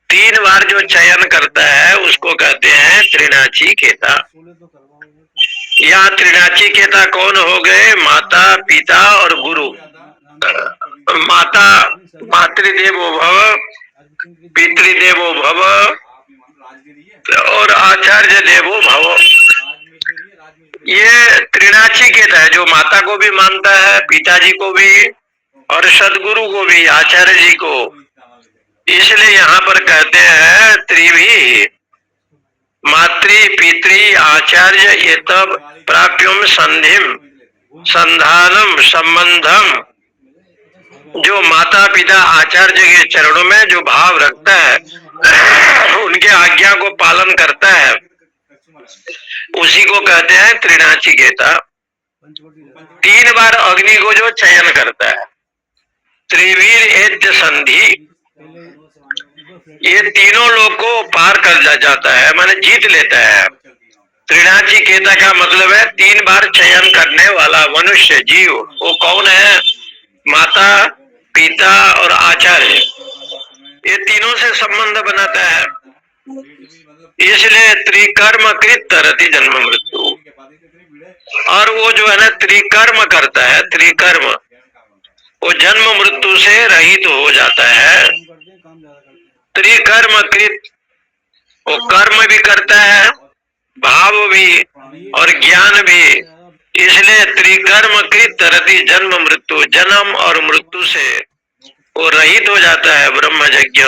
[SPEAKER 2] 3 बार जो चयन करता है उसको कहते हैं त्रिनाचिकेता। यहाँ त्रिनाचिकेता कौन हो गए? माता, पिता और गुरु। माता मातृदेवो भव, पितृदेवो भव और आचार्य देवो भव। ये त्रिनाचिकेता है, जो माता को भी मानता है, पिताजी को भी और सदगुरु को भी, आचार्य जी को। इसलिए यहाँ पर कहते हैं त्रिभी मातृ पितृ आचार्य ये तब प्राप्यम संधिम संधानम संबंधम। जो माता पिता आचार्य के चरणों में जो भाव रखता है, उनके आज्ञा को पालन करता है, उसी को कहते हैं त्रिनाचिकेता। 3 बार अग्नि को जो चयन करता है, त्रिवीर एद्य संधि, ये तीनों लोग को पार कर जाता है, माने जीत लेता है। त्रिनाचिकेता का मतलब है 3 बार चयन करने वाला मनुष्य जीव। वो कौन है? माता, पिता और आचार्य, ये तीनों से संबंध बनाता है। इसलिए त्रिकर्म कृत तरति जन्म मृत्यु। और वो जो है ना त्रिकर्म करता है, त्रिकर्म, वो जन्म मृत्यु से रहित हो जाता है। त्रिकर्म कृत, वो कर्म भी करता है, भाव भी और ज्ञान भी। इसलिए त्रिकर्म कृत तरति जन्म मृत्यु, जन्म और मृत्यु से वो रहित हो जाता है ब्रह्मजज्ञ।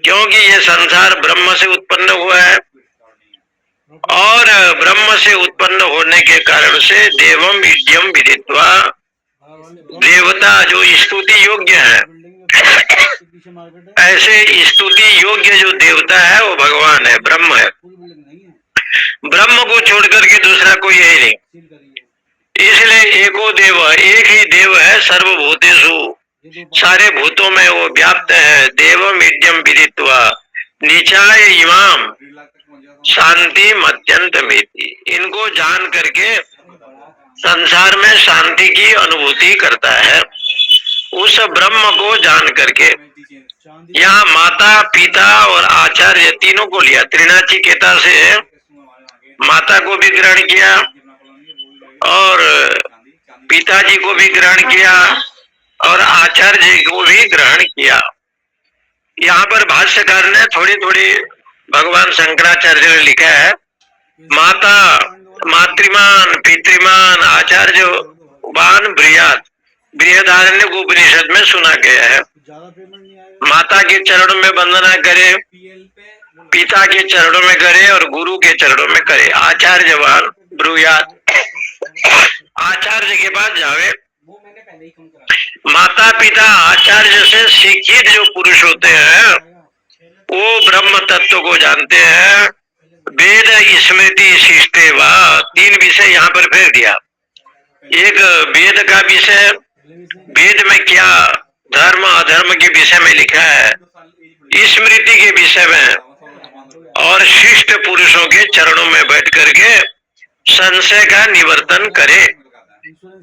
[SPEAKER 2] क्योंकि ये संसार ब्रह्म से उत्पन्न हुआ है और ब्रह्म से उत्पन्न होने के कारण से देवम विद्यम विदित्वा, देवता जो स्तुति योग्य है, ऐसे स्तुति योग्य जो देवता है वो भगवान है, ब्रह्म है। ब्रह्म को छोड़ करके दूसरा कोई है ही नहीं। इसलिए एको देव, एक ही देव है, सर्वभूतेषु, सारे भूतों में वो व्याप्त है। देवम विद्यम विदित्वा निचाय इमाम शांति अत्यंतमेति। इनको जान करके संसार में शांति की अनुभूति करता है, उस ब्रह्म को जान करके। यहाँ माता पिता और आचार्य तीनों को लिया। त्रिनाचिकेता से माता को भी ग्रहण किया और पिताजी को भी ग्रहण किया और आचार्य जी को भी ग्रहण किया। यहाँ पर भाष्यकार ने थोड़ी थोड़ी भगवान शंकराचार्य ने लिखा है, माता मातृमान पितृमान आचार्य वान बृहद, बृहदारण्य को उपनिषद में सुना गया है। माता के चरणों में वंदना करे, पिता के चरणों में करे और गुरु के चरणों में करे। आचार्यवान ब्रूयात, आचार्य के पास जावे। माता पिता आचार्य से शिक्षित जो पुरुष होते हैं वो ब्रह्म तत्व को जानते हैं। वेद स्मृति शिष्टे वा, 3 विषय यहाँ पर फेर दिया। एक वेद का विषय, वेद में क्या धर्म अधर्म के विषय में लिखा है, स्मृति के विषय में, और शिष्ट पुरुषों के चरणों में बैठ करके संशय का निवर्तन करे।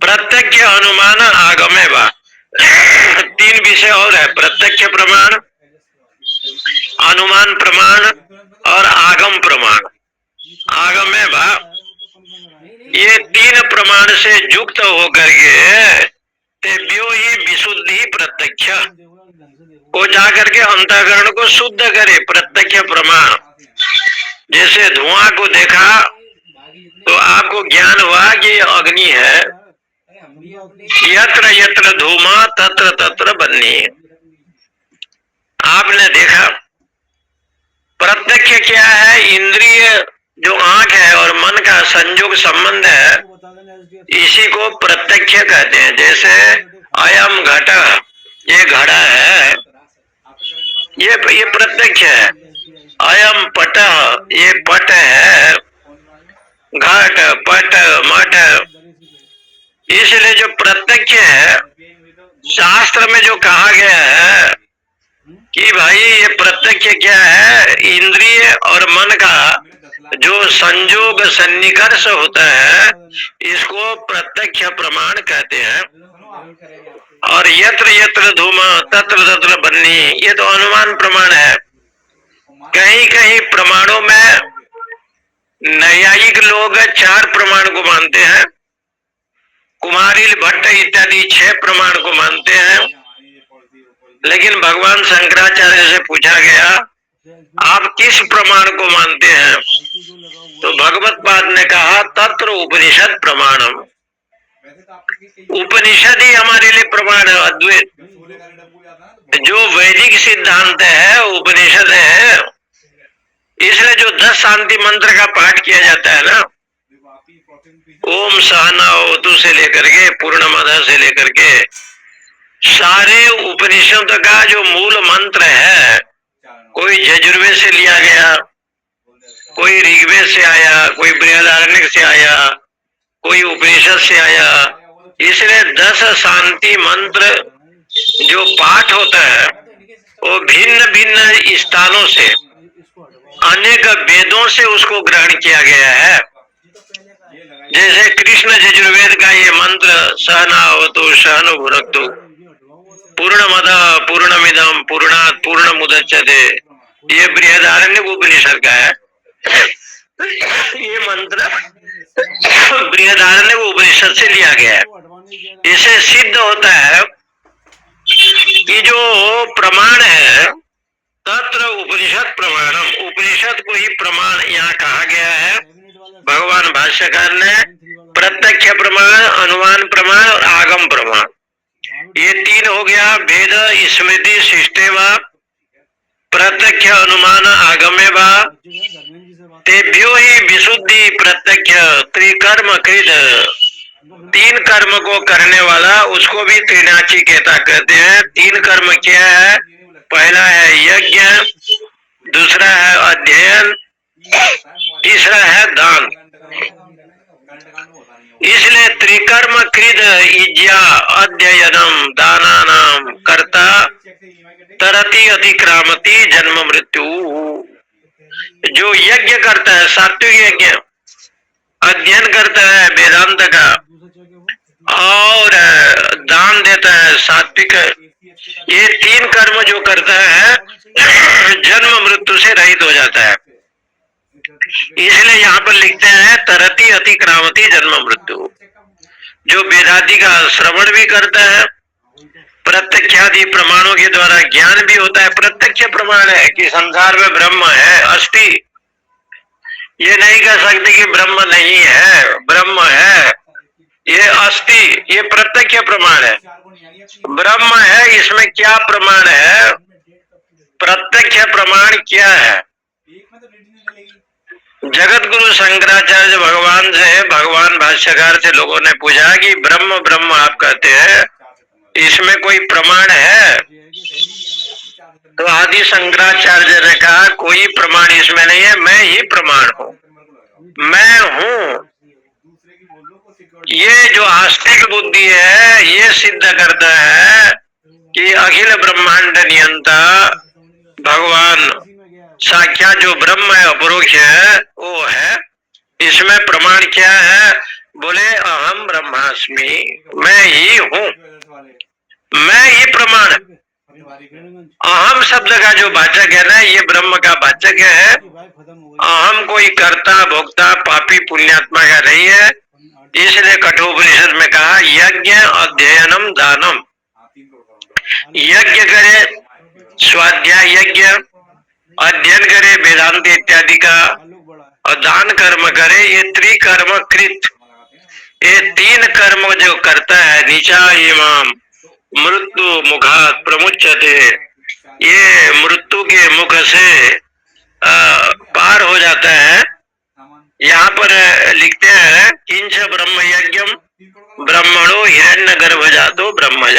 [SPEAKER 2] प्रत्यक्ष अनुमान आगमे वा, तीन विषय और है, प्रत्यक्ष प्रमाण, अनुमान प्रमाण और आगम प्रमाण। आगम है भाव, ये तीन प्रमाण से युक्त होकर के तेभ्यो ही विशुद्धि प्रत्यक्ष, वो जाकर के अंतःकरण को शुद्ध करे। प्रत्यक्ष प्रमाण, जैसे धुआं को देखा तो आपको ज्ञान हुआ कि ये अग्नि है। यत्र यत्र धूमा तत्र तत्र बन्नी, आपने देखा। प्रत्यक्ष क्या है? इंद्रिय जो आंख है और मन का संयोग संबंध है, इसी को प्रत्यक्ष कहते हैं। जैसे अयम घट, ये घड़ा है, ये प्रत्यक्ष है। अयम पट, ये पट है। घट पट मठ, इसलिए जो प्रत्यक्ष है, शास्त्र में जो कहा गया है कि भाई ये प्रत्यक्ष क्या है? इंद्रिय और मन का जो संयोग सन्निकर्ष होता है, इसको प्रत्यक्ष प्रमाण कहते हैं। और यत्र यत्र धूमा तत्र तत्र बन्नी, ये तो अनुमान प्रमाण है। कहीं कहीं प्रमाणों में नैयायिक लोग 4 प्रमाण को मानते हैं, कुमारिल भट्ट इत्यादि 6 प्रमाण को मानते हैं। लेकिन भगवान शंकराचार्य से पूछा गया, आप किस प्रमाण को मानते हैं? तो भगवत पाद ने कहा, तत्र उपनिषद प्रमाणम, उपनिषद ही हमारे लिए प्रमाण है। अद्वैत जो वैदिक सिद्धांत है, उपनिषद है। इसलिए जो 10 शांति मंत्र का पाठ किया जाता है ना, ओम सहनावतु से लेकर के पूर्णमद से लेकर के सारे उपनिषद का जो मूल मंत्र है, कोई यजुर्वेद से लिया गया, कोई ऋग्वेद से आया, कोई बृहदारण्यक से आया, कोई उपनिषद से आया। इसलिए 10 शांति मंत्र जो पाठ होता है, वो भिन्न भिन्न स्थानों से, अनेक वेदों से उसको ग्रहण किया गया है। जैसे कृष्ण यजुर्वेद का ये मंत्र सहनावतु सहनो भुनक्तु पूर्णमद पूर्णमिदम पूर्णात् पूर्णमुदच्यते, ये बृहदारण्यक उपनिषद का है। ये मंत्र बृहदारण्यक उपनिषद से लिया गया है। इससे सिद्ध होता है कि जो प्रमाण है, तत्र उपनिषद प्रमाणम, उपनिषद को ही प्रमाण यहाँ कहा गया है। भगवान भाष्यकार ने प्रत्यक्ष प्रमाण, अनुमान प्रमाण और आगम प्रमाण, ये 3 हो गया। वेद स्मृति शिष्टे वा प्रत्यक्ष अनुमान आगमे वा तेभ्यो ही विशुद्धि प्रत्यक्ष त्रिकर्म कृत, 3 कर्म को करने वाला उसको भी त्रिनाचिकेता कहते हैं। 3 कर्म क्या है? पहला है यज्ञ, दूसरा है अध्ययन, तीसरा है दान। इसलिए त्रिकर्म कृत इज्या अध्ययनम दानानाम कर्ता तरति अतिक्रामति जन्म मृत्यु। जो यज्ञ करता है, सात्विक यज्ञ, अध्ययन करता है वेदांत का, और दान देता है सात्विक, ये 3 कर्म जो करता है, जन्म मृत्यु से रहित हो जाता है। इसलिए यहाँ पर लिखते हैं तरति अतिक्रामति जन्म मृत्यु। जो वेदादि का श्रवण भी करता है, प्रत्यक्षादि प्रमाणों के द्वारा ज्ञान भी होता है। प्रत्यक्ष प्रमाण है कि संसार में ब्रह्म है, अस्ति। ये नहीं कह सकते कि ब्रह्म नहीं है, ब्रह्म है, ये अस्ति, ये प्रत्यक्ष प्रमाण है। ब्रह्म है, इसमें क्या प्रमाण है? प्रत्यक्ष प्रमाण क्या है? जगत गुरु शंकराचार्य भगवान से, भगवान भाष्यकार से लोगों ने पूछा कि ब्रह्म ब्रह्म आप कहते हैं, इसमें कोई प्रमाण है? तो आदि शंकराचार्य ने कहा कोई प्रमाण इसमें नहीं है, मैं ही प्रमाण हूँ, मैं हूँ। ये जो आस्तिक बुद्धि है, ये सिद्ध करता है कि अखिल ब्रह्मांड नियंता भगवान साक्षात जो ब्रह्म है, अपरोक्ष है, वो है। इसमें प्रमाण क्या है? बोले अहम ब्रह्मास्मि, मैं ही हूँ। मैं ही प्रमाण। अहम शब्द का जो वाचक है ना, ये ब्रह्म का वाचक है। अहम कोई कर्ता भोक्ता पापी पुण्यात्मा का नहीं है। इसलिए कठोपनिषद में कहा यज्ञ अध्ययनम दानम। यज्ञ करे, स्वाध्याय यज्ञ, अध्ययन करे वेदांत इत्यादि का, और दान कर्म करे। ये त्रिकर्म कृत, ये तीन कर्म जो करता है, नीचा इमाम मृत्यु मुखात प्रमुच्यते, ये मृत्यु के मुख से पार हो जाता है। यहाँ पर लिखते हैं किंच ब्रह्म यज्ञम ब्रह्मणो हिरण्य गर्भ जातो ब्रह्मज।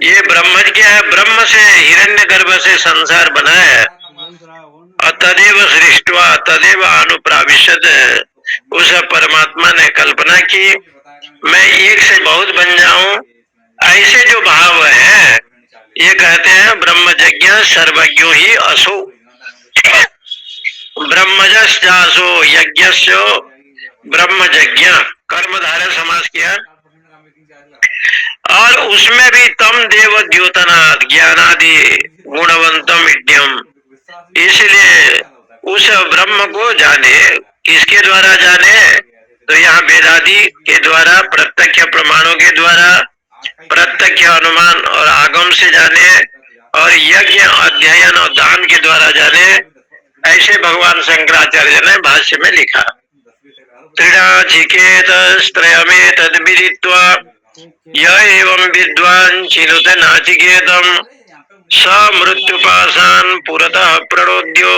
[SPEAKER 2] ये ब्रह्मज क्या है? ब्रह्म से हिरण्य गर्भ से संसार बना है। और तदेव सृष्टवा तदेव अनुप्राविशद, उस परमात्मा ने कल्पना की मैं एक से बहुत बन जाऊं। ऐसे जो भाव है, ये कहते हैं ब्रह्मज्ञ सर्वज्ञो ही असो। ब्रह्मजस्यासो यज्ञस्यो ब्रह्मज्ञ, कर्मधारय समास किया। और उसमें भी तम देव द्योतनाथ ज्ञानादि गुणवंतम यज्ञम। इसलिए उस ब्रह्म को जाने, किसके द्वारा जाने? तो यहाँ वेदादि के द्वारा, प्रत्यक्ष प्रमाणों के द्वारा, प्रत्यक्ष अनुमान और आगम से जाने, और यज्ञ अध्ययन और दान के द्वारा जाने। ऐसे भगवान शंकराचार्य ने भाष्य में लिखा त्रिणाचिकेतस्त्रयमेतद् विदित्वा य एवं विद्वान् चिनुत नाचिकेतम् स मृत्युपाशान् पुरतः प्रणोद्यो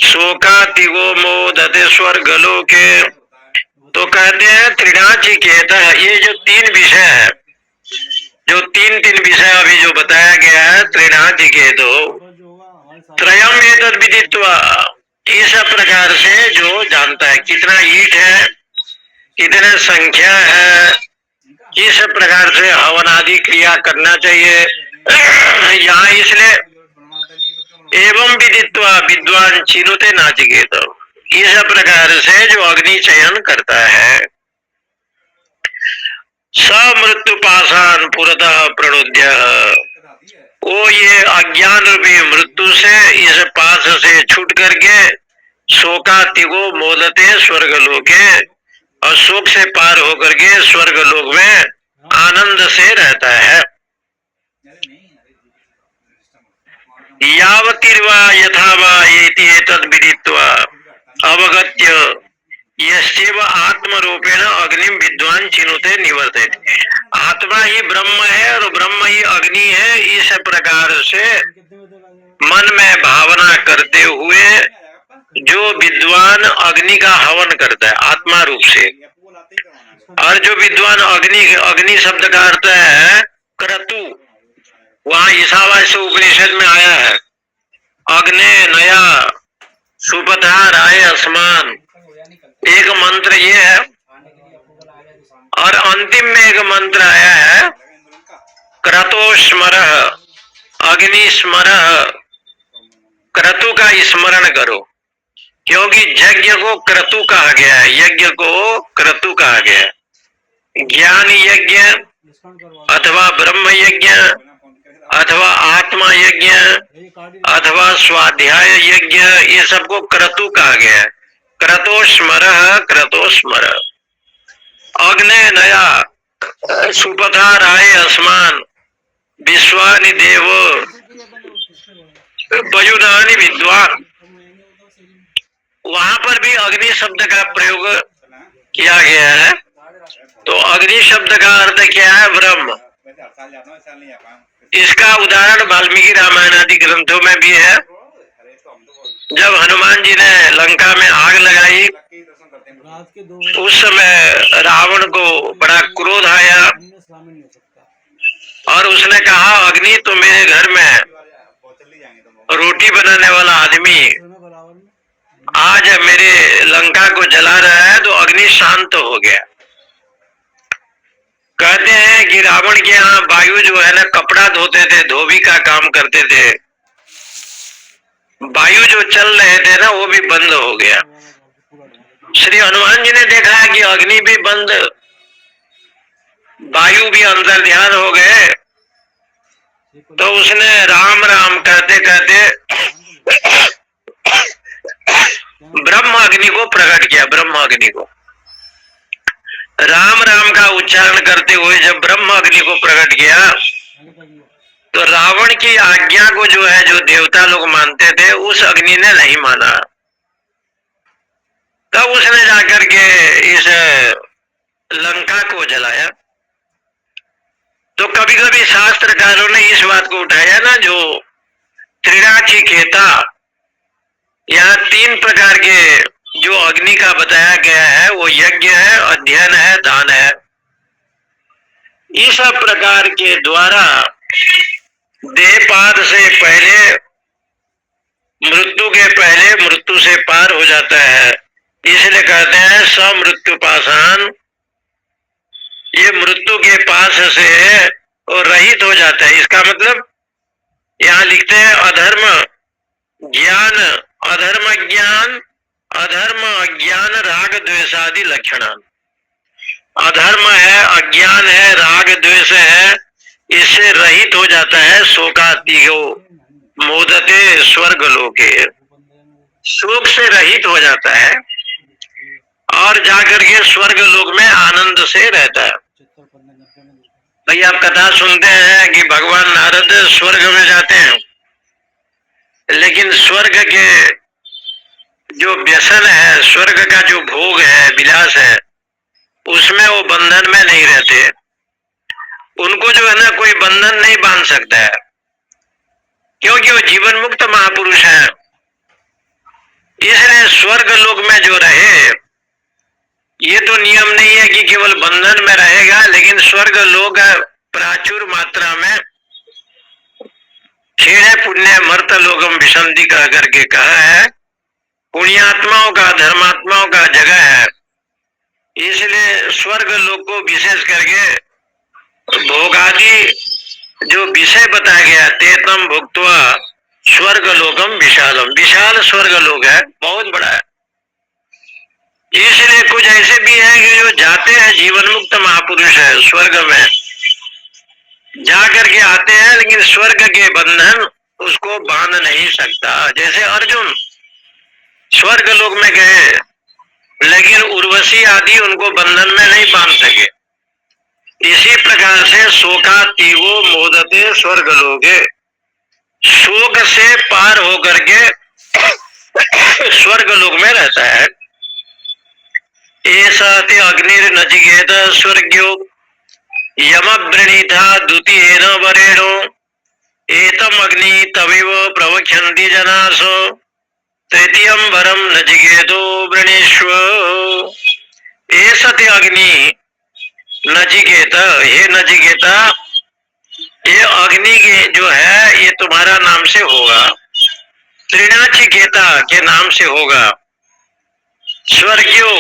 [SPEAKER 2] शोकातिगो मोदते स्वर्गलोके। तो कहते हैं त्रिणाचिकेत, ये जो तीन विषय है, जो तीन विषय अभी जो बताया गया है, त्रिणाचिकेतो त्रयम एतद् विदित्वा, इस प्रकार से जो जानता है कितना ईट है, कितने संख्या है, किस प्रकार से हवन आदि क्रिया करना चाहिए। यहाँ इसलिए एवं विदित्वा विद्वान चिनुते नाचिकेत, इस प्रकार से जो अग्नि चयन करता है। स मृत्यु पाषाण पुरतः प्रणोद्य, वो ये अज्ञान रूपी मृत्यु से, इस पास से छूट करके शोकातिगो मोदते स्वर्गलोके, और शोक से पार होकर के स्वर्गलोक में आनंद से रहता है। यावतीर्वा यथावा येति एतद् विदित्वा अवगत्य यस्यैव आत्मरूपेण अग्निम विद्वान चिनुते निवर्तते। आत्मा ही ब्रह्म है और ब्रह्म ही अग्नि है। इस प्रकार से मन में भावना करते हुए जो विद्वान अग्नि का हवन करता है आत्मा रूप से, और जो विद्वान अग्नि शब्द का अर्थ है क्रतु, वहाँ ईशावास्य उपनिषद में आया है अग्ने नया सुपथा राय असमान, एक मंत्र ये है। और अंतिम में एक मंत्र आया है क्रतो स्मर, अग्नि स्मर, क्रतु का स्मरण करो, क्योंकि यज्ञ को क्रतु कहा गया है, यज्ञ को क्रतु कहा गया है। ज्ञान यज्ञ अथवा ब्रह्म यज्ञ अथवा आत्मा यज्ञ अथवा स्वाध्याय यज्ञ, ये सबको क्रतु कहा गया है। क्रतो स्मर, क्रतो स्मर। अग्ने नया सुपथा राय अस्मान विश्वानि देव वयुनानि विद्वान। वहां पर भी अग्नि शब्द का प्रयोग किया गया है। तो अग्नि शब्द का अर्थ क्या है? ब्रह्म। इसका उदाहरण वाल्मीकि रामायण आदि ग्रंथों में भी है। जब हनुमान जी ने लंका में आग लगाई, उस समय रावण को बड़ा क्रोध आया और उसने कहा अग्नि तो मेरे घर में रोटी बनाने वाला आदमी आज मेरे लंका को जला रहा है। तो अग्नि शांत हो गया। कहते हैं कि रावण के यहाँ वायु जो है ना, कपड़ा धोते थे, धोबी का काम करते थे, वायु जो चल रहे थे ना, वो भी बंद हो गया। श्री हनुमान जी ने देखा कि अग्नि भी बंद, वायु भी अंदर ध्यान हो गए। तो उसने राम राम कहते कहते ब्रह्म अग्नि को प्रकट किया। ब्रह्म अग्नि को राम राम का उच्चारण करते हुए जब ब्रह्म अग्नि को प्रकट किया तो रावण की आज्ञा को जो है, जो देवता लोग मानते थे, उस अग्नि ने नहीं माना। तब उसने जाकर के इस लंका को जलाया। तो कभी कभी शास्त्रकारों ने इस बात को उठाया ना, जो त्रिनाचिकेता, यहाँ 3 प्रकार के जो अग्नि का बताया गया है, वो यज्ञ है, अध्ययन है, दान है। इस प्रकार के द्वारा देहपात से पहले, मृत्यु के पहले मृत्यु से पार हो जाता है। इसलिए कहते हैं समृत्यु पाषाण, ये मृत्यु के पास से वो रहित हो जाता है। इसका मतलब यहाँ लिखते हैं अधर्म ज्ञान, अधर्म ज्ञान, अधर्म अज्ञान, राग द्वेषादि लक्षणान। अधर्म है, अज्ञान है, राग द्वेष है, इससे रहित हो जाता है। शोकातिगो मोदते स्वर्ग लोके, शोक से रहित हो जाता है और जाकर के स्वर्ग लोक में आनंद से रहता है। भाई आप कथा सुनते हैं कि भगवान नारद स्वर्ग में जाते हैं, लेकिन स्वर्ग के जो व्यसन है, स्वर्ग का जो भोग है, विलास है, उसमें वो बंधन में नहीं रहते। उनको जो है ना, कोई बंधन नहीं बांध सकता है, क्योंकि वो जीवन मुक्त महापुरुष है। इसलिए स्वर्ग लोक में जो रहे, ये तो नियम नहीं है कि केवल बंधन में रहेगा, लेकिन स्वर्ग लोक प्राचुर मात्रा में क्षीणे पुण्य मर्त लोकम विसंधि कह करके कहा है। पुण्यात्माओं का, धर्मात्माओं का जगह है। इसलिए स्वर्ग लोक को विशेष करके भोगादि जो विषय बताया गया, तेतम भुक्त्वा स्वर्ग लोकम विशालम, विशाल स्वर्ग लोक है, बहुत बड़ा है। इसलिए कुछ ऐसे भी हैं कि जो जाते हैं, जीवन मुक्त महापुरुष है, स्वर्ग में जा करके आते हैं, लेकिन स्वर्ग के बंधन उसको बांध नहीं सकता। जैसे अर्जुन स्वर्ग लोक में गए, लेकिन उर्वशी आदि उनको बंधन में नहीं बांध सके। इसी प्रकार से शोकातिगो मोदते स्वर्ग लोके, शोक से पार होकर के स्वर्ग लोक में रहता है। ऐसा ते अग्निर्नचिकेत स्वर्ग्यो यमवृणीता द्वितीयेन वरेणो एतम अग्नि तमेव प्रवक्ष्यन्ति जनासो तृतीयं वरम नचिकेतो वृणीष्व। ऐसा ते अग्नि नचिकेत, हे नचिकेता, ये अग्नि के जो है, ये तुम्हारा नाम से होगा, त्रिनाचिकेता के नाम से होगा। स्वर्गियो,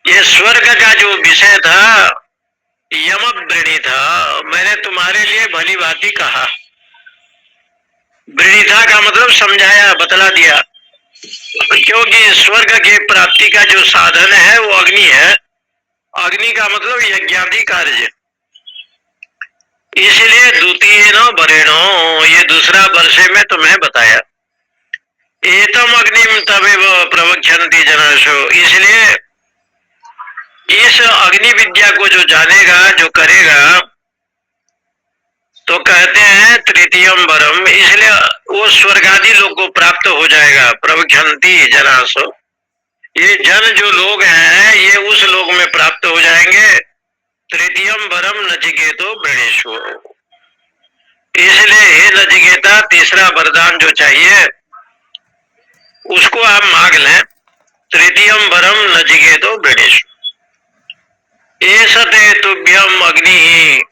[SPEAKER 2] ये स्वर्ग का जो विषय था, यमवृणी था, मैंने तुम्हारे लिए भली भांति कहा। वृणीथा का मतलब समझाया, बतला दिया, क्योंकि स्वर्ग के प्राप्ति का जो साधन है वो अग्नि है। अग्नि का मतलब यज्ञादि कार्य। इसलिए द्वितीय न वरेणो, ये दूसरा वर्ष में तुम्हें बताया। एतम अग्निम तमेव प्रवक्ष्यन्ति जनासो, इसलिए इस अग्नि विद्या को जो जानेगा, जो करेगा, तो कहते हैं तृतीयम वरम, इसलिए वो स्वर्गादि लोग को प्राप्त हो जाएगा। प्रवक्ष्यन्ति जनासो, ये जन जो लोग हैं, ये उस लोक में प्राप्त हो जाएंगे। तृतीयम वरम नचिकेतो वृणीष्व, इसलिए हे नचिकेता, तीसरा वरदान जो चाहिए उसको आप मांग लें। तृतीयम वरम नचिकेतो वृणीष्व। एषते तुभ्यम अग्नि,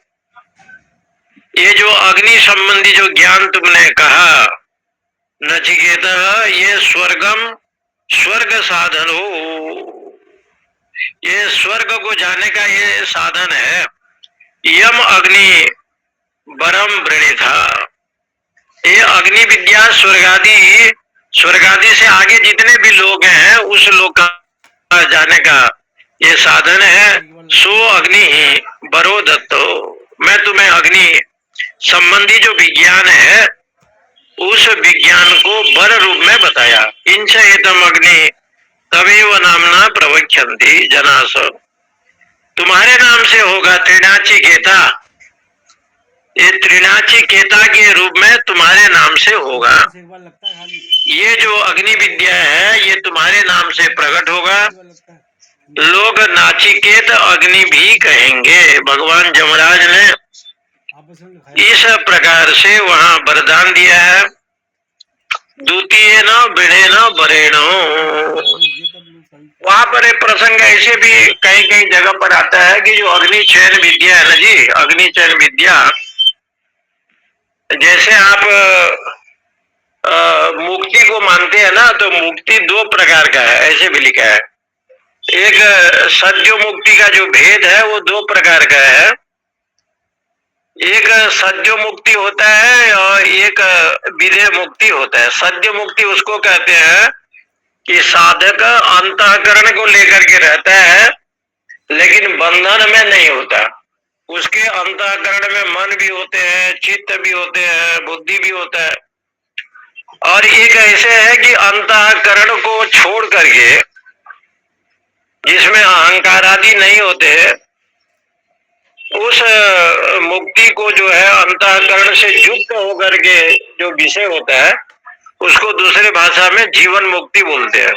[SPEAKER 2] ये जो अग्नि संबंधी जो ज्ञान तुमने कहा नचिकेता, ये स्वर्गम, स्वर्ग साधन हो, ये स्वर्ग को जाने का ये साधन है। यम अग्नि वरम वृणीथा, ये अग्नि विद्या स्वर्गादि, स्वर्गादि से आगे जितने भी लोग हैं, उस लोक का जाने का ये साधन है। सो अग्नि ही बरो दत्तो, मैं तुम्हें अग्नि संबंधी जो विज्ञान है उस विज्ञान को बर रूप में बताया। इंच एतम अग्नि तमेव नामना प्रवक्ष्यन्ति जनास, तुम्हारे नाम से होगा त्रिनाची केता, ये त्रिनाची केता के रूप में तुम्हारे नाम से होगा। ये जो अग्नि विद्या है ये तुम्हारे नाम से प्रकट होगा, लोग नाचिकेत अग्नि भी कहेंगे। भगवान जमराज ने इस प्रकार से वहां वरदान दिया है। द्वितीय न बिणे न बरेण, वहां पर एक प्रसंग ऐसे भी कहीं कहीं जगह पर आता है कि जो अग्नि चयन विद्या है ना जी, अग्नि चयन विद्या, जैसे आप मुक्ति को मानते हैं ना, तो मुक्ति दो प्रकार का है ऐसे भी लिखा है। एक सद्यो मुक्ति का जो भेद है वो दो प्रकार का है, एक सद्यो मुक्ति होता है और एक विधेय मुक्ति होता है। सद्यो मुक्ति उसको कहते हैं कि साधक अंतःकरण को लेकर के रहता है लेकिन बंधन में नहीं होता, उसके अंतःकरण में मन भी होते हैं, चित्त भी होते हैं, बुद्धि भी होता है। और एक ऐसे है कि अंतःकरण को छोड़ करके, जिसमें अहंकार आदि नहीं होते हैं, उस मुक्ति को जो है अंतःकरण से युक्त होकर के जो विषय होता है उसको दूसरे भाषा में जीवन मुक्ति बोलते हैं।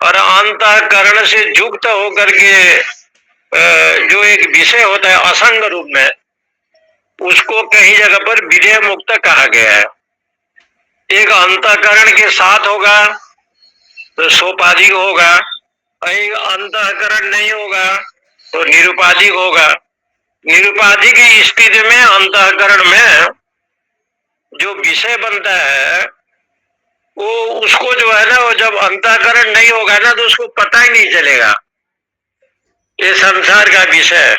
[SPEAKER 2] और अंतःकरण से युक्त होकर के जो एक विषय होता है असंग रूप में, उसको कहीं जगह पर विधेय मुक्त कहा गया है। एक अंतःकरण के साथ होगा तो सोपाधिक होगा, एक अंतःकरण नहीं होगा तो निरुपाधिक होगा। निरुपाधिक की स्थिति में अंतःकरण में जो विषय बनता है वो उसको जो है ना, वो जब अंतःकरण नहीं होगा ना तो उसको पता ही नहीं चलेगा ये संसार का विषय।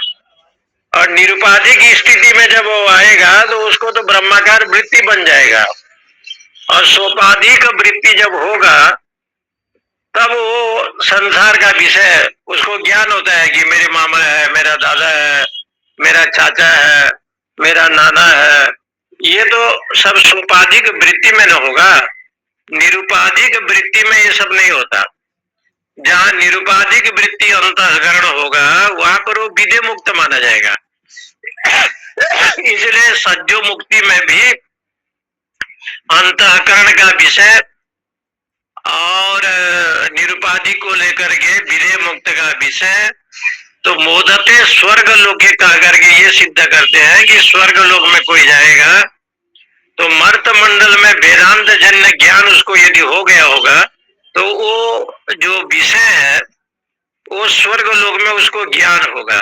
[SPEAKER 2] और निरुपाधिक की स्थिति में जब वो आएगा तो उसको तो ब्रह्माकार वृत्ति बन जाएगा। और सोपाधिक वृत्ति जब होगा तब वो संसार का विषय उसको ज्ञान होता है कि मेरे मामा है, मेरा दादा है, मेरा चाचा है, मेरा नाना है। ये तो सब सोपाधिक वृत्ति में न होगा, निरुपाधिक वृत्ति में ये सब नहीं होता। जहाँ निरुपाधिक वृत्ति अंतःकरण होगा वहां पर वो विधेय मुक्त माना जाएगा। इसलिए सज्जो मुक्ति में भी अंतःकरण का विषय और निरुपाधिक को लेकर के विधेय मुक्त का विषय, तो मोदते स्वर्ग लोके कह करके ये सिद्ध करते हैं कि स्वर्ग लोक में कोई जाएगा तो मर्त मंडल में वेदांत जन्य ज्ञान उसको यदि हो गया होगा तो वो जो विषय है वो स्वर्ग लोक में उसको ज्ञान होगा।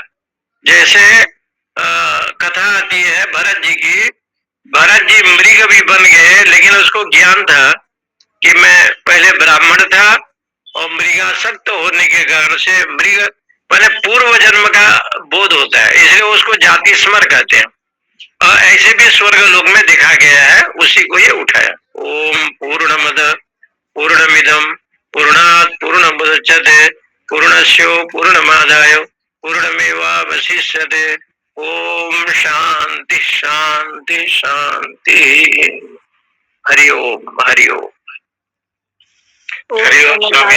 [SPEAKER 2] जैसे कथा आती है भरत जी की, भरत जी मृग भी बन गए लेकिन उसको ज्ञान था कि मैं पहले ब्राह्मण था और मृगासक्त होने के कारण से मृग मैंने पूर्व जन्म का बोध होता है, इसलिए उसको जाति स्मर कहते हैं। और ऐसे भी स्वर्ग लोक में देखा गया है, उसी को ये उठाया। ओम पूर्णमद पूर्णमिदम पूर्णात् पूर्णमुदच्यते पूर्णस्य पूर्णमादाय पूर्णमेवावशिष्यते। ओम शांति शांति शांति। हरि ओम हरि ओम। हरि ओम।